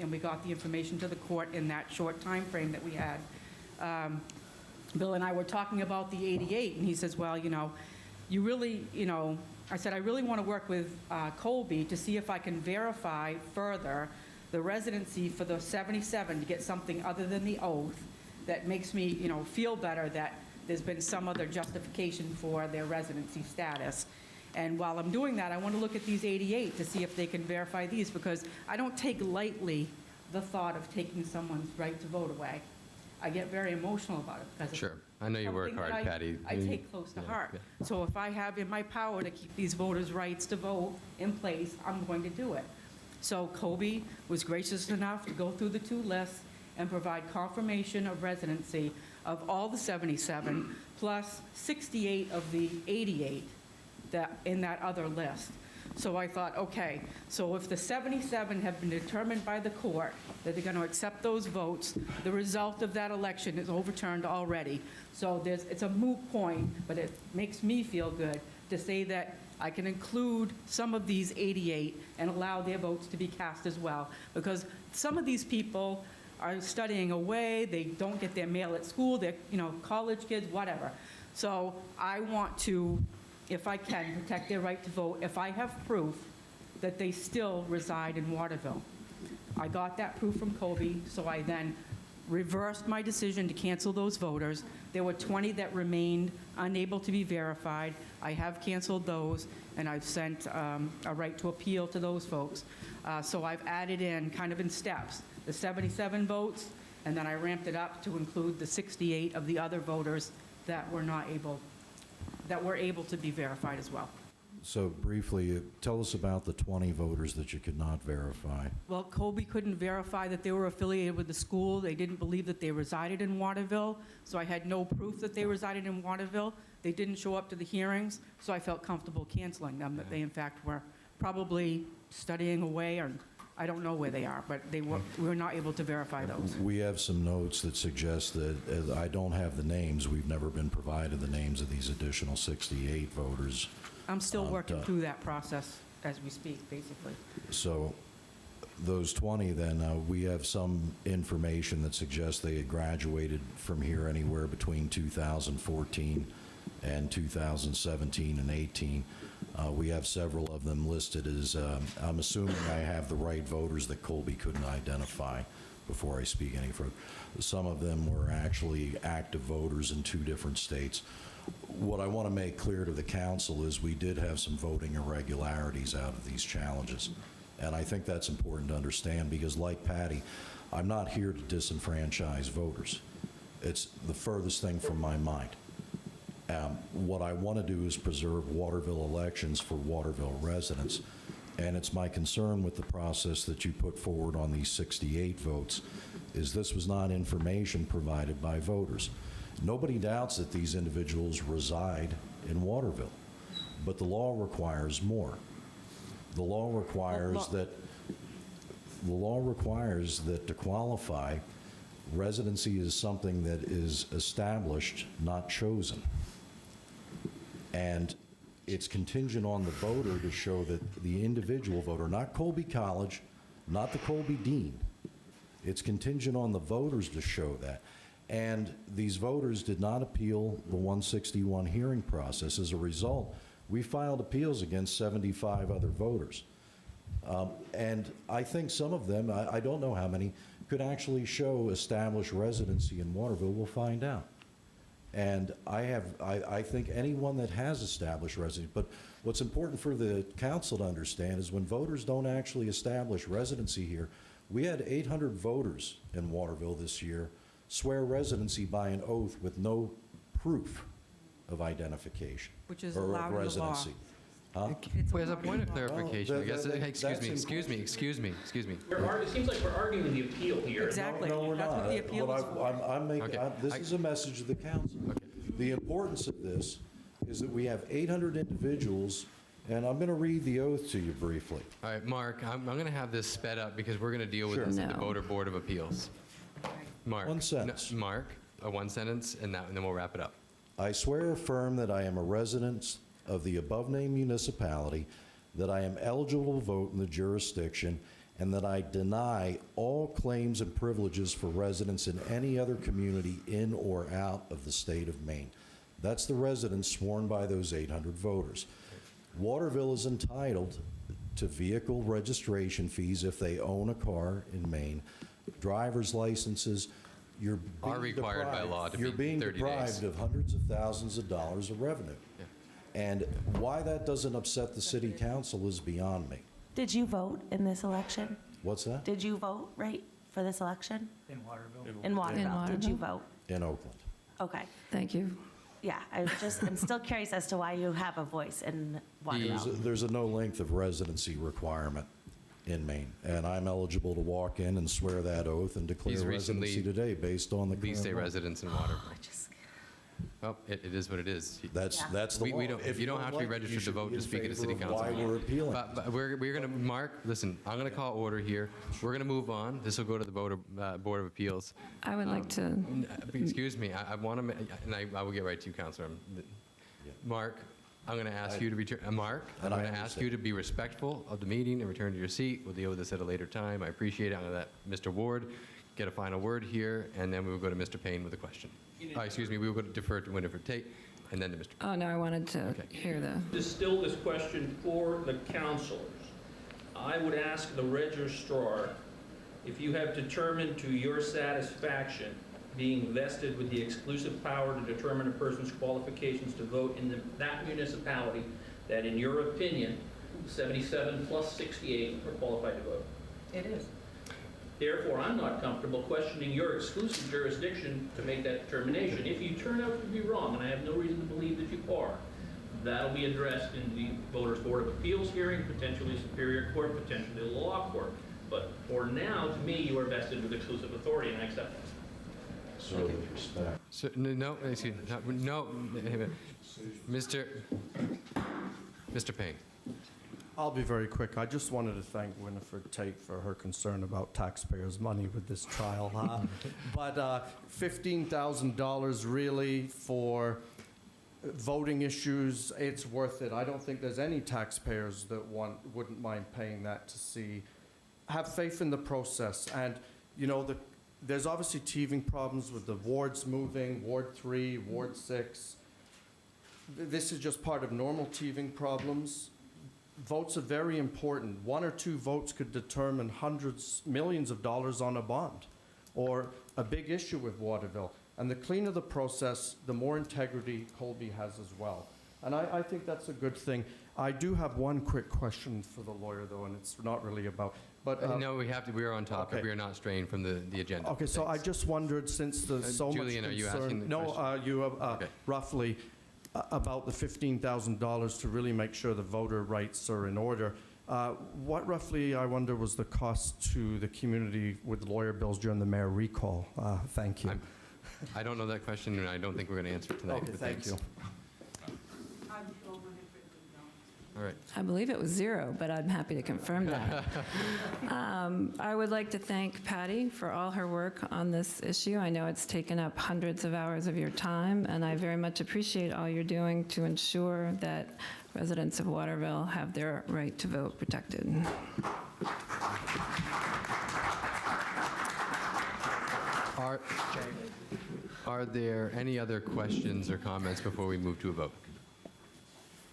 Speaker 6: and we got the information to the court in that short time frame that we had, Bill and I were talking about the 88, and he says, well, you really, I said, I really want to work with Colby to see if I can verify further the residency for the 77 to get something other than the oath that makes me, feel better that there's been some other justification for their residency status. And while I'm doing that, I want to look at these 88 to see if they can verify these, because I don't take lightly the thought of taking someone's right to vote away. I get very emotional about it because
Speaker 1: Sure. I know you work hard, Patty.
Speaker 6: I take close to heart.
Speaker 1: Yeah.
Speaker 6: So if I have in my power to keep these voters' rights to vote in place, I'm going to do it. So Kobe was gracious enough to go through the two lists and provide confirmation of residency of all the 77, plus 68 of the 88 that in that other list. So I thought, okay, so if the 77 have been determined by the court that they're going to accept those votes, the result of that election is overturned already. So it's a moot point, but it makes me feel good to say that I can include some of these 88 and allow their votes to be cast as well. Because some of these people are studying away, they don't get their mail at school, they're college kids, whatever. So I want to, if I can, protect their right to vote if I have proof that they still reside in Waterville. I got that proof from Kobe, so I then reversed my decision to cancel those voters. There were 20 that remained unable to be verified. I have canceled those, and I've sent a right to appeal to those folks. So I've added in, kind of in steps, the 77 votes, and then I ramped it up to include the 68 of the other voters that were able to be verified as well.
Speaker 18: So briefly, tell us about the 20 voters that you could not verify.
Speaker 6: Well, Colby couldn't verify that they were affiliated with the school. They didn't believe that they resided in Waterville, so I had no proof that they resided in Waterville. They didn't show up to the hearings, so I felt comfortable canceling them, that they in fact were probably studying away, or I don't know where they are, but we were not able to verify those.
Speaker 18: We have some notes that suggest that, I don't have the names, we've never been provided the names of these additional 68 voters.
Speaker 6: I'm still working through that process as we speak, basically.
Speaker 18: So those 20 then, we have some information that suggests they had graduated from here anywhere between 2014 and 2017 and 18. We have several of them listed as, I'm assuming I have the right voters that Colby couldn't identify before I speak any further. Some of them were actually active voters in 2 different states. What I want to make clear to the council is we did have some voting irregularities out of these challenges. And I think that's important to understand because, like Patty, I'm not here to disenfranchise voters. It's the furthest thing from my mind. What I want to do is preserve Waterville elections for Waterville residents. And it's my concern with the process that you put forward on these 68 votes is this was not information provided by voters. Nobody doubts that these individuals reside in Waterville, but the law requires more. The law requires that to qualify, residency is something that is established, not chosen. And it's contingent on the voter to show that the individual voter, not Colby College, not the Colby Dean, it's contingent on the voters to show that. And these voters did not appeal the 161 hearing process. As a result, we filed appeals against 75 other voters. And I think some of them, I don't know how many, could actually show established residency in Waterville. We'll find out. And I think anyone that has established residency, but what's important for the council to understand is when voters don't actually establish residency here, we had 800 voters in Waterville this year swear residency by an oath with no proof of identification.
Speaker 6: Which is
Speaker 18: or of
Speaker 6: allowed in the law.
Speaker 18: residency. Huh?
Speaker 1: Wait, as a point of clarification, I guess, excuse me.
Speaker 17: It seems like we're arguing the appeal here.
Speaker 6: Exactly.
Speaker 18: No, we're
Speaker 6: That's
Speaker 18: not.
Speaker 6: what the appeal is for.
Speaker 18: This is a message to the council. The importance of this is that we have 800 individuals, and I'm going to read the oath to you briefly.
Speaker 1: All right, Mark, I'm going to have this sped up because we're going to deal with
Speaker 18: Sure.
Speaker 1: this at the
Speaker 8: No.
Speaker 1: Voter Board of Appeals. Mark.
Speaker 18: One sentence.
Speaker 1: No, Mark, one sentence, and then we'll wrap it up.
Speaker 18: I swear or affirm that I am a resident of the above-named municipality, that I am eligible to vote in the jurisdiction, and that I deny all claims and privileges for residents in any other community in or out of the state of Maine. That's the residents sworn by those 800 voters. Waterville is entitled to vehicle registration fees if they own a car in Maine, driver's licenses. You're being
Speaker 1: Are required by law to
Speaker 18: you're
Speaker 1: be
Speaker 18: being
Speaker 1: 30
Speaker 18: deprived
Speaker 1: days.
Speaker 18: of hundreds of thousands of dollars of revenue. And why that doesn't upset the city council is beyond me.
Speaker 19: Did you vote in this election?
Speaker 18: What's that?
Speaker 19: Did you vote, right, for this election?
Speaker 2: In Waterville.
Speaker 19: In Waterville. Did you
Speaker 8: Waterville.
Speaker 19: vote?
Speaker 18: In Oakland.
Speaker 19: Okay.
Speaker 8: Thank you.
Speaker 19: Yeah, I'm still curious as to why you have a voice in Waterville.
Speaker 18: There's a no length of residency requirement in Maine, and I'm eligible to walk in and swear that oath and declare
Speaker 1: He's
Speaker 18: residency
Speaker 1: recently
Speaker 18: today based on the
Speaker 1: Least
Speaker 18: current
Speaker 1: a
Speaker 18: law.
Speaker 1: residence in Waterville. Well, it is what it is.
Speaker 18: That's the law.
Speaker 1: We don't,
Speaker 18: If
Speaker 1: you don't have to be
Speaker 18: like it, you
Speaker 1: registered to
Speaker 18: should
Speaker 1: vote
Speaker 18: be
Speaker 1: to
Speaker 18: in
Speaker 1: speak at the city
Speaker 18: favor of
Speaker 1: council.
Speaker 18: why we're appealing.
Speaker 1: But we're going to, Mark, listen, I'm going to call order here. We're going to move on. This will go to the Board of Appeals.
Speaker 8: I would like to,
Speaker 1: Excuse me, I want to, and I will get right to you, Counselor. Mark, I'm going to ask you to return, Mark, I'm
Speaker 18: And I
Speaker 1: going to ask you
Speaker 18: understand.
Speaker 1: to be respectful of the meeting and return to your seat. We'll deal with this at a later time. I appreciate it. I'm going to let Mr. Ward get a final word here, and then we will go to Mr. Payne with a question. Excuse me, we will go to defer to Winifred Tate, and then to Mr.
Speaker 8: oh, no, I wanted to hear the,
Speaker 17: Distill this question for the councilors. I would ask the registrar if you have determined to your satisfaction being vested with the exclusive power to determine a person's qualifications to vote in that municipality, that in your opinion, 77 plus 68 are qualified to vote.
Speaker 6: It is.
Speaker 17: Therefore, I'm not comfortable questioning your exclusive jurisdiction to make that determination. If you turn out to be wrong, and I have no reason to believe that you are, that'll be addressed in the Voters Board of Appeals hearing, potentially Superior Court, potentially the law court. But for now, to me, you are vested with exclusive authority, and I accept that.
Speaker 18: So with respect.
Speaker 1: So, no, excuse me, no, Mr. Payne.
Speaker 15: I'll be very quick. I just wanted to thank Winifred Tate for her concern about taxpayers' money with this trial. But $15,000 really for voting issues, it's worth it. I don't think there's any taxpayers that wouldn't mind paying that to see. Have faith in the process. And, you know, there's obviously teething problems with the wards moving, Ward 3, Ward 6. This is just part of normal teething problems. Votes are very important. 1 or 2 votes could determine hundreds, millions of dollars on a bond or a big issue with Waterville. And the cleaner the process, the more integrity Colby has as well. And I think that's a good thing. I do have one quick question for the lawyer, though, and it's not really about, but...
Speaker 1: No, we are on topic.
Speaker 15: Okay.
Speaker 1: We are not straying from the agenda.
Speaker 15: Okay, so I just wondered, since there's so
Speaker 1: Julian,
Speaker 15: much
Speaker 1: are you
Speaker 15: concern...
Speaker 1: asking the
Speaker 15: No,
Speaker 1: question?
Speaker 15: roughly about the $15,000 to really make sure the voter rights are in order. What roughly, I wonder, was the cost to the community with lawyer bills during the mayor recall? Thank you.
Speaker 1: I don't know that question, and I don't think we're going to answer it tonight.
Speaker 15: Okay,
Speaker 1: but
Speaker 15: thank
Speaker 1: thanks.
Speaker 15: you.
Speaker 1: All right.
Speaker 8: I believe it was 0, but I'm happy to confirm that. I would like to thank Patty for all her work on this issue. I know it's taken up hundreds of hours of your time, and I very much appreciate all you're doing to ensure that residents of Waterville have their right to vote protected.
Speaker 1: Are there any other questions or comments before we move to a vote?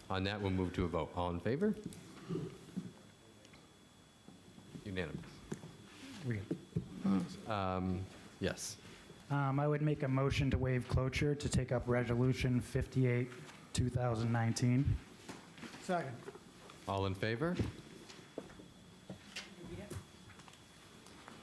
Speaker 1: On that, we'll move to a vote. All in favor? Unanimous. Yes.
Speaker 2: I would make a motion to waive cloture to take up Resolution 58, 2019.
Speaker 7: Second.
Speaker 1: All in favor?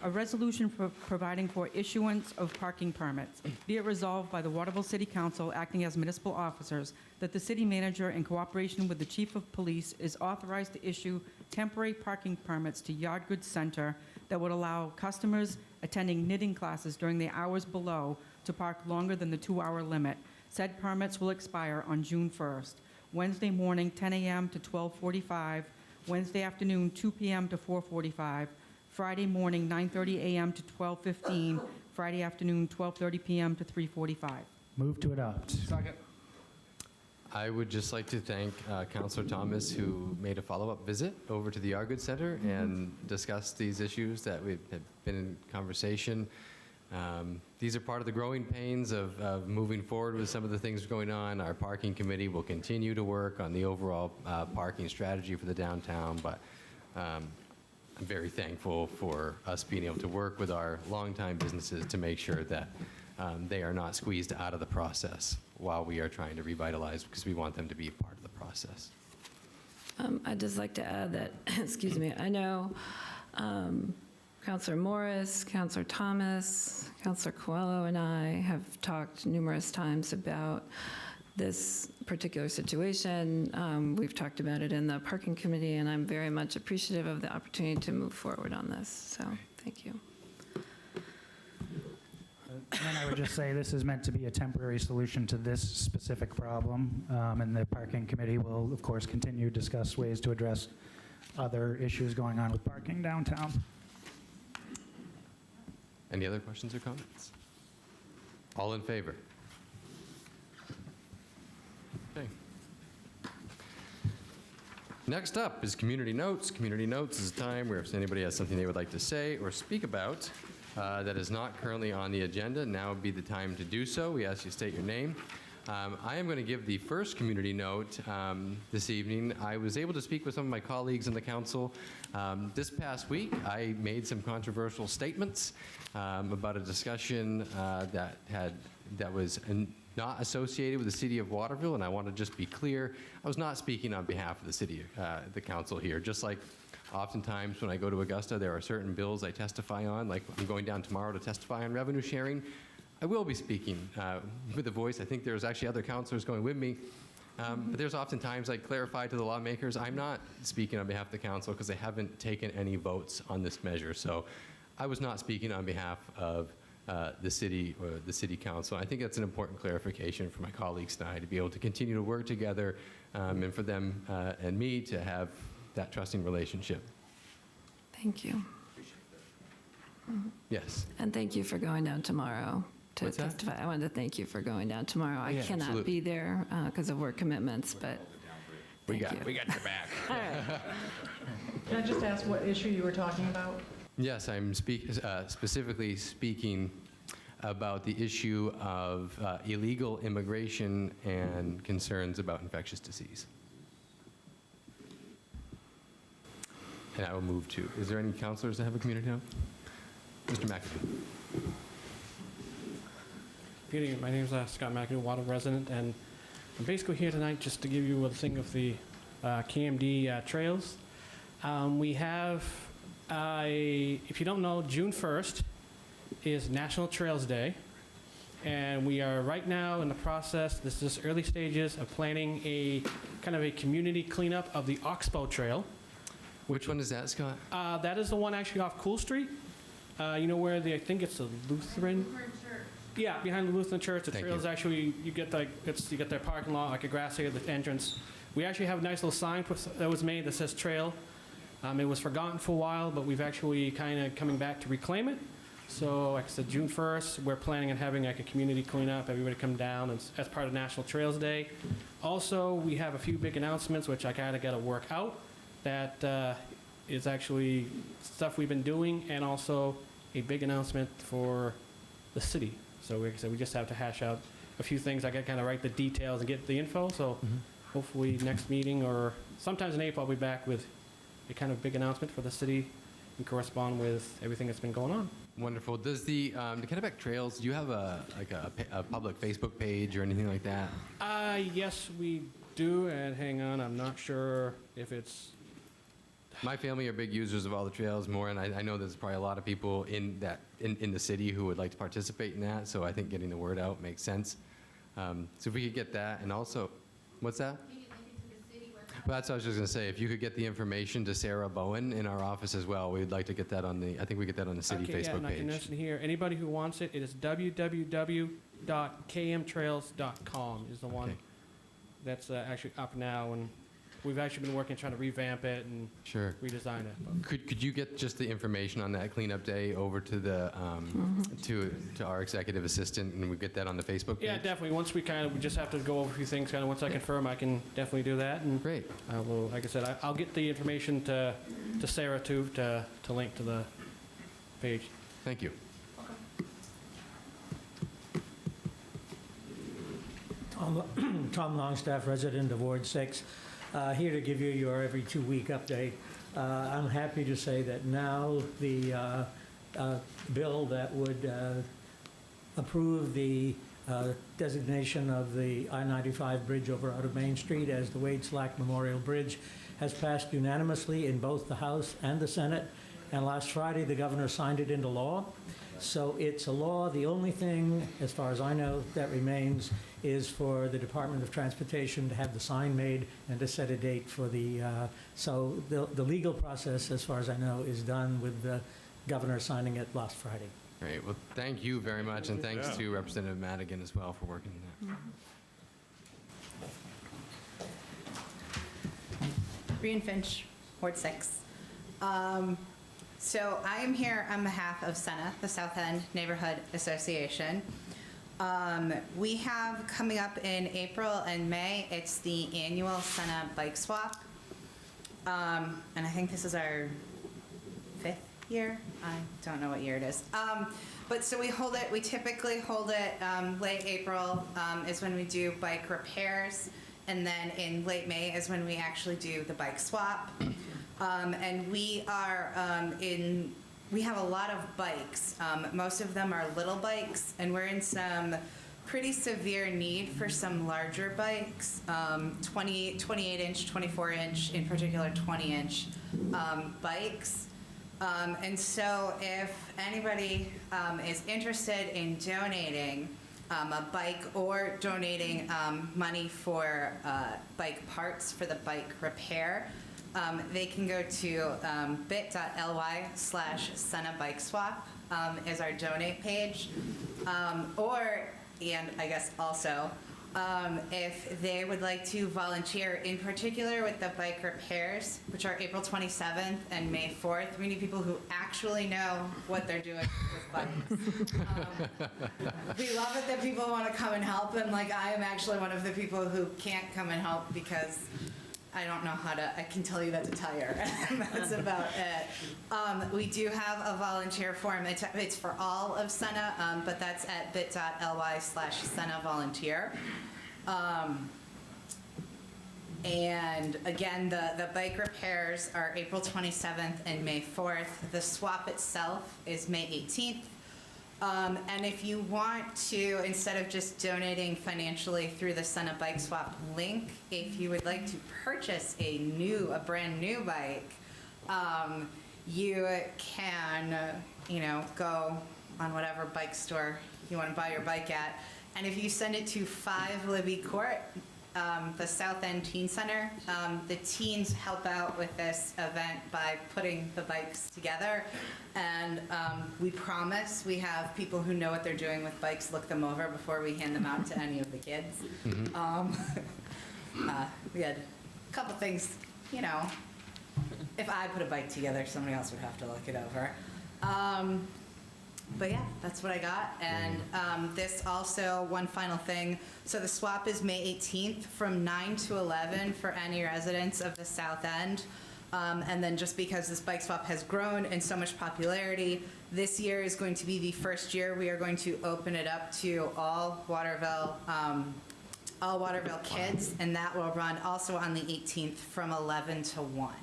Speaker 6: A resolution providing for issuance of parking permits. Be it resolved by the Waterville City Council, acting as municipal officers, that the city manager, in cooperation with the chief of police, is authorized to issue temporary parking permits to Yard Goods Center that would allow customers attending knitting classes during the hours below to park longer than the 2-hour limit. Said permits will expire on June 1st. Wednesday morning, 10 a.m. to 12:45. Wednesday afternoon, 2 p.m. to 4:45. Friday morning, 9:30 a.m. to 12:15. Friday afternoon, 12:30 p.m. to 3:45.
Speaker 2: Move to adopt.
Speaker 7: Second.
Speaker 1: I would just like to thank Councilor Thomas, who made a follow-up visit over to the Yard Goods Center and discussed these issues that we've had been in conversation. These are part of the growing pains of moving forward with some of the things going on. Our parking committee will continue to work on the overall parking strategy for the downtown, but I'm very thankful for us being able to work with our longtime businesses to make sure that they are not squeezed out of the process while we are trying to revitalize, because we want them to be a part of the process.
Speaker 8: I'd just like to add that, excuse me, I know Councilor Morris, Councilor Thomas, Councilor Coelho, and I have talked numerous times about this particular situation. We've talked about it in the parking committee, and I'm very much appreciative of the opportunity to move forward on this. So, thank you.
Speaker 2: And then I would just say this is meant to be a temporary solution to this specific problem, and the parking committee will, of course, continue to discuss ways to address other issues going on with parking downtown.
Speaker 1: Any other questions or comments? All in favor? Okay. Next up is community notes. Community notes is a time where if anybody has something they would like to say or speak about that is not currently on the agenda, now would be the time to do so. We ask you to state your name. I am going to give the first community note this evening. I was able to speak with some of my colleagues in the council. This past week, I made some controversial statements about a discussion that was not associated with the city of Waterville, and I want to just be clear, I was not speaking on behalf of the city, the council here. Just like oftentimes when I go to Augusta, there are certain bills I testify on, like I'm going down tomorrow to testify on revenue sharing. I will be speaking with a voice. I think there's actually other councilors going with me. But there's oftentimes I clarify to the lawmakers, I'm not speaking on behalf of the council because they haven't taken any votes on this measure. So I was not speaking on behalf of the city or the city council. I think that's an important clarification for my colleagues and I to be able to continue to work together and for them and me to have that trusting relationship.
Speaker 8: Thank you.
Speaker 1: Yes.
Speaker 8: And thank you for going down tomorrow to
Speaker 1: What's that?
Speaker 8: testify. I wanted to thank you for going down tomorrow. I
Speaker 1: Yeah,
Speaker 8: cannot
Speaker 1: absolutely.
Speaker 8: be there because of work commitments, but
Speaker 1: We
Speaker 8: thank
Speaker 1: got your back.
Speaker 8: All right.
Speaker 20: Can I just ask what issue you were talking about?
Speaker 1: Yes, I'm specifically speaking about the issue of illegal immigration and concerns about infectious disease. And I will move to, is there any counselors that have a community note? Mr. McAdoo.
Speaker 21: Good evening. My name is Scott McAdoo, Water resident, and I'm basically here tonight just to give you a thing of the KMD trails. We have, if you don't know, June 1st is National Trails Day, and we are right now in the process, this is early stages of planning a kind of a community cleanup of the Oxbow Trail.
Speaker 1: Which one is that, Scott?
Speaker 21: That is the one actually off Cool Street. You know where I think it's a Lutheran. Yeah, behind the Lutheran Church. The trail is actually, you get their parking lot, like a grass area at the entrance. We actually have a nice little sign that was made that says trail. It was forgotten for a while, but we've actually kind of coming back to reclaim it. So like I said, June 1st, we're planning on having like a community cleanup, everybody come down as part of National Trails Day. Also, we have a few big announcements, which I kind of got to work out. That is actually stuff we've been doing, and also a big announcement for the city. So like I said, we just have to hash out a few things. I got to kind of write the details and get the info. So hopefully next meeting or sometimes in April, I'll be back with a kind of big announcement for the city and correspond with everything that's been going on.
Speaker 1: Wonderful. Does the Kennebec Trails, do you have a public Facebook page or anything like that?
Speaker 21: Yes, we do. And hang on, I'm not sure if it's
Speaker 1: My family are big users of all the trails more, and I know there's probably a lot of people in the city who would like to participate in that, so I think getting the word out makes sense. So if we could get that, and also, what's that? Well, that's what I was just going to say. If you could get the information to Sarah Bowen in our office as well, we'd like to get that on the, I think we get that on the city
Speaker 21: Okay, yeah,
Speaker 1: Facebook
Speaker 21: and I can
Speaker 1: page.
Speaker 21: mention here, anybody who wants it, it is www.kmtrails.com is the one
Speaker 1: Okay.
Speaker 21: that's actually up now, and we've actually been working trying to revamp it and
Speaker 1: Sure.
Speaker 21: redesign it.
Speaker 1: Could you get just the information on that cleanup day over to the to our executive assistant, and we get that on the Facebook page?
Speaker 21: Yeah, definitely. Once we just have to go over a few things, kind of once I confirm, I can definitely do that. And
Speaker 1: great.
Speaker 21: I will, like I said, I'll get the information to Sarah too, to link to the page.
Speaker 1: Thank you.
Speaker 4: Tom Longstaff, resident of Ward 6, here to give you your every 2-week update. I'm happy to say that now the bill that would approve the designation of the I-95 bridge over out of Main Street as the Wade Slack Memorial Bridge has passed unanimously in both the House and the Senate, and last Friday the governor signed it into law. So it's a law. The only thing, as far as I know, that remains is for the Department of Transportation to have the sign made and to set a date for the, so the legal process, as far as I know, is done with the governor signing it last Friday.
Speaker 1: Great. Well, thank you very much, and thanks
Speaker 21: Yeah.
Speaker 1: to Representative Madigan as well for working on that.
Speaker 22: Brian Finch, Ward 6. So I am here on behalf of SENA, the South End Neighborhood Association. We have coming up in April and May, it's the annual SENA bike swap. And I think this is our 5th year. I don't know what year it is. But so we typically hold it late April is when we do bike repairs. And then in late May is when we actually do the bike swap. And we are we have a lot of bikes. Most of them are little bikes, and we're in some pretty severe need for some larger bikes, 28-inch, 24-inch, in particular 20-inch bikes. And so if anybody is interested in donating a bike or donating money for bike parts for the bike repair, they can go to bit.ly/Senna Bike Swap is our donate page. And I guess also, if they would like to volunteer, in particular with the bike repairs, which are April 27th and May 4th, we need people who actually know what they're doing with bikes. We love it that people want to come and help, and like I am actually one of the people who can't come and help because I don't know how to, I can tell you that's a tire. That's about it. We do have a volunteer form. It's for all of SENA, but that's at bit.ly/Senna volunteer. And again, the bike repairs are April 27th and May 4th. The swap itself is May 18th. And if you want to, instead of just donating financially through the SENA Bike Swap link, if you would like to purchase a brand new bike, you can, go on whatever bike store you want to buy your bike at. And if you send it to 5 Libby Court, the South End Teen Center, the teens help out with this event by putting the bikes together. And we promise we have people who know what they're doing with bikes look them over before we hand them out to any of the kids. We had a couple things, if I put a bike together, somebody else would have to look it over. But yeah, that's what I got. And this also, one final thing. So the swap is May 18th from 9 to 11 for any residents of the South End. And then just because this bike swap has grown in so much popularity, this year is going to be the first year we are going to open it up to all Waterville kids, and that will run also on the 18th from 11 to 1.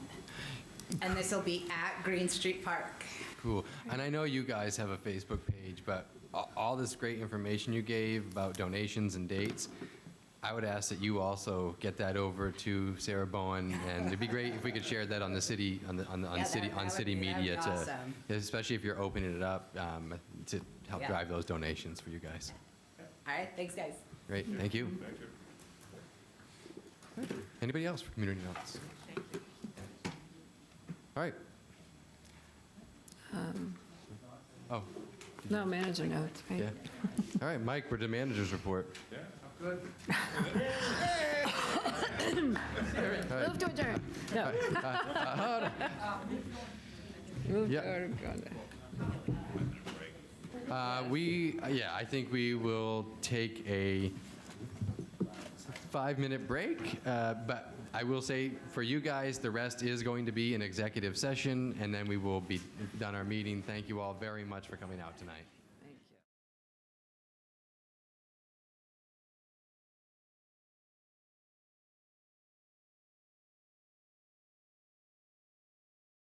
Speaker 22: And this will be at Green Street Park.
Speaker 1: Cool. And I know you guys have a Facebook page, but all this great information you gave about donations and dates, I would ask that you also get that over to Sarah Bowen, and it'd be great if we could share that on the city, on city media,
Speaker 22: that'd be awesome.
Speaker 1: especially if you're opening it up to help
Speaker 22: Yeah.
Speaker 1: drive those donations for you guys.
Speaker 22: All right, thanks, guys.
Speaker 1: Great, thank you. Anybody else for community notes? All right. Oh.
Speaker 8: No, manager notes, right?
Speaker 1: Yeah. All right, Mike, we're to manager's report.
Speaker 7: Yeah, I'm good.
Speaker 8: Move to adjourn. No. Move
Speaker 1: Yeah.
Speaker 8: to adjourn.
Speaker 1: I think we will take a 5-minute break, but I will say for you guys, the rest is going to be an executive session, and then we will be done our meeting. Thank you all very much for coming out tonight.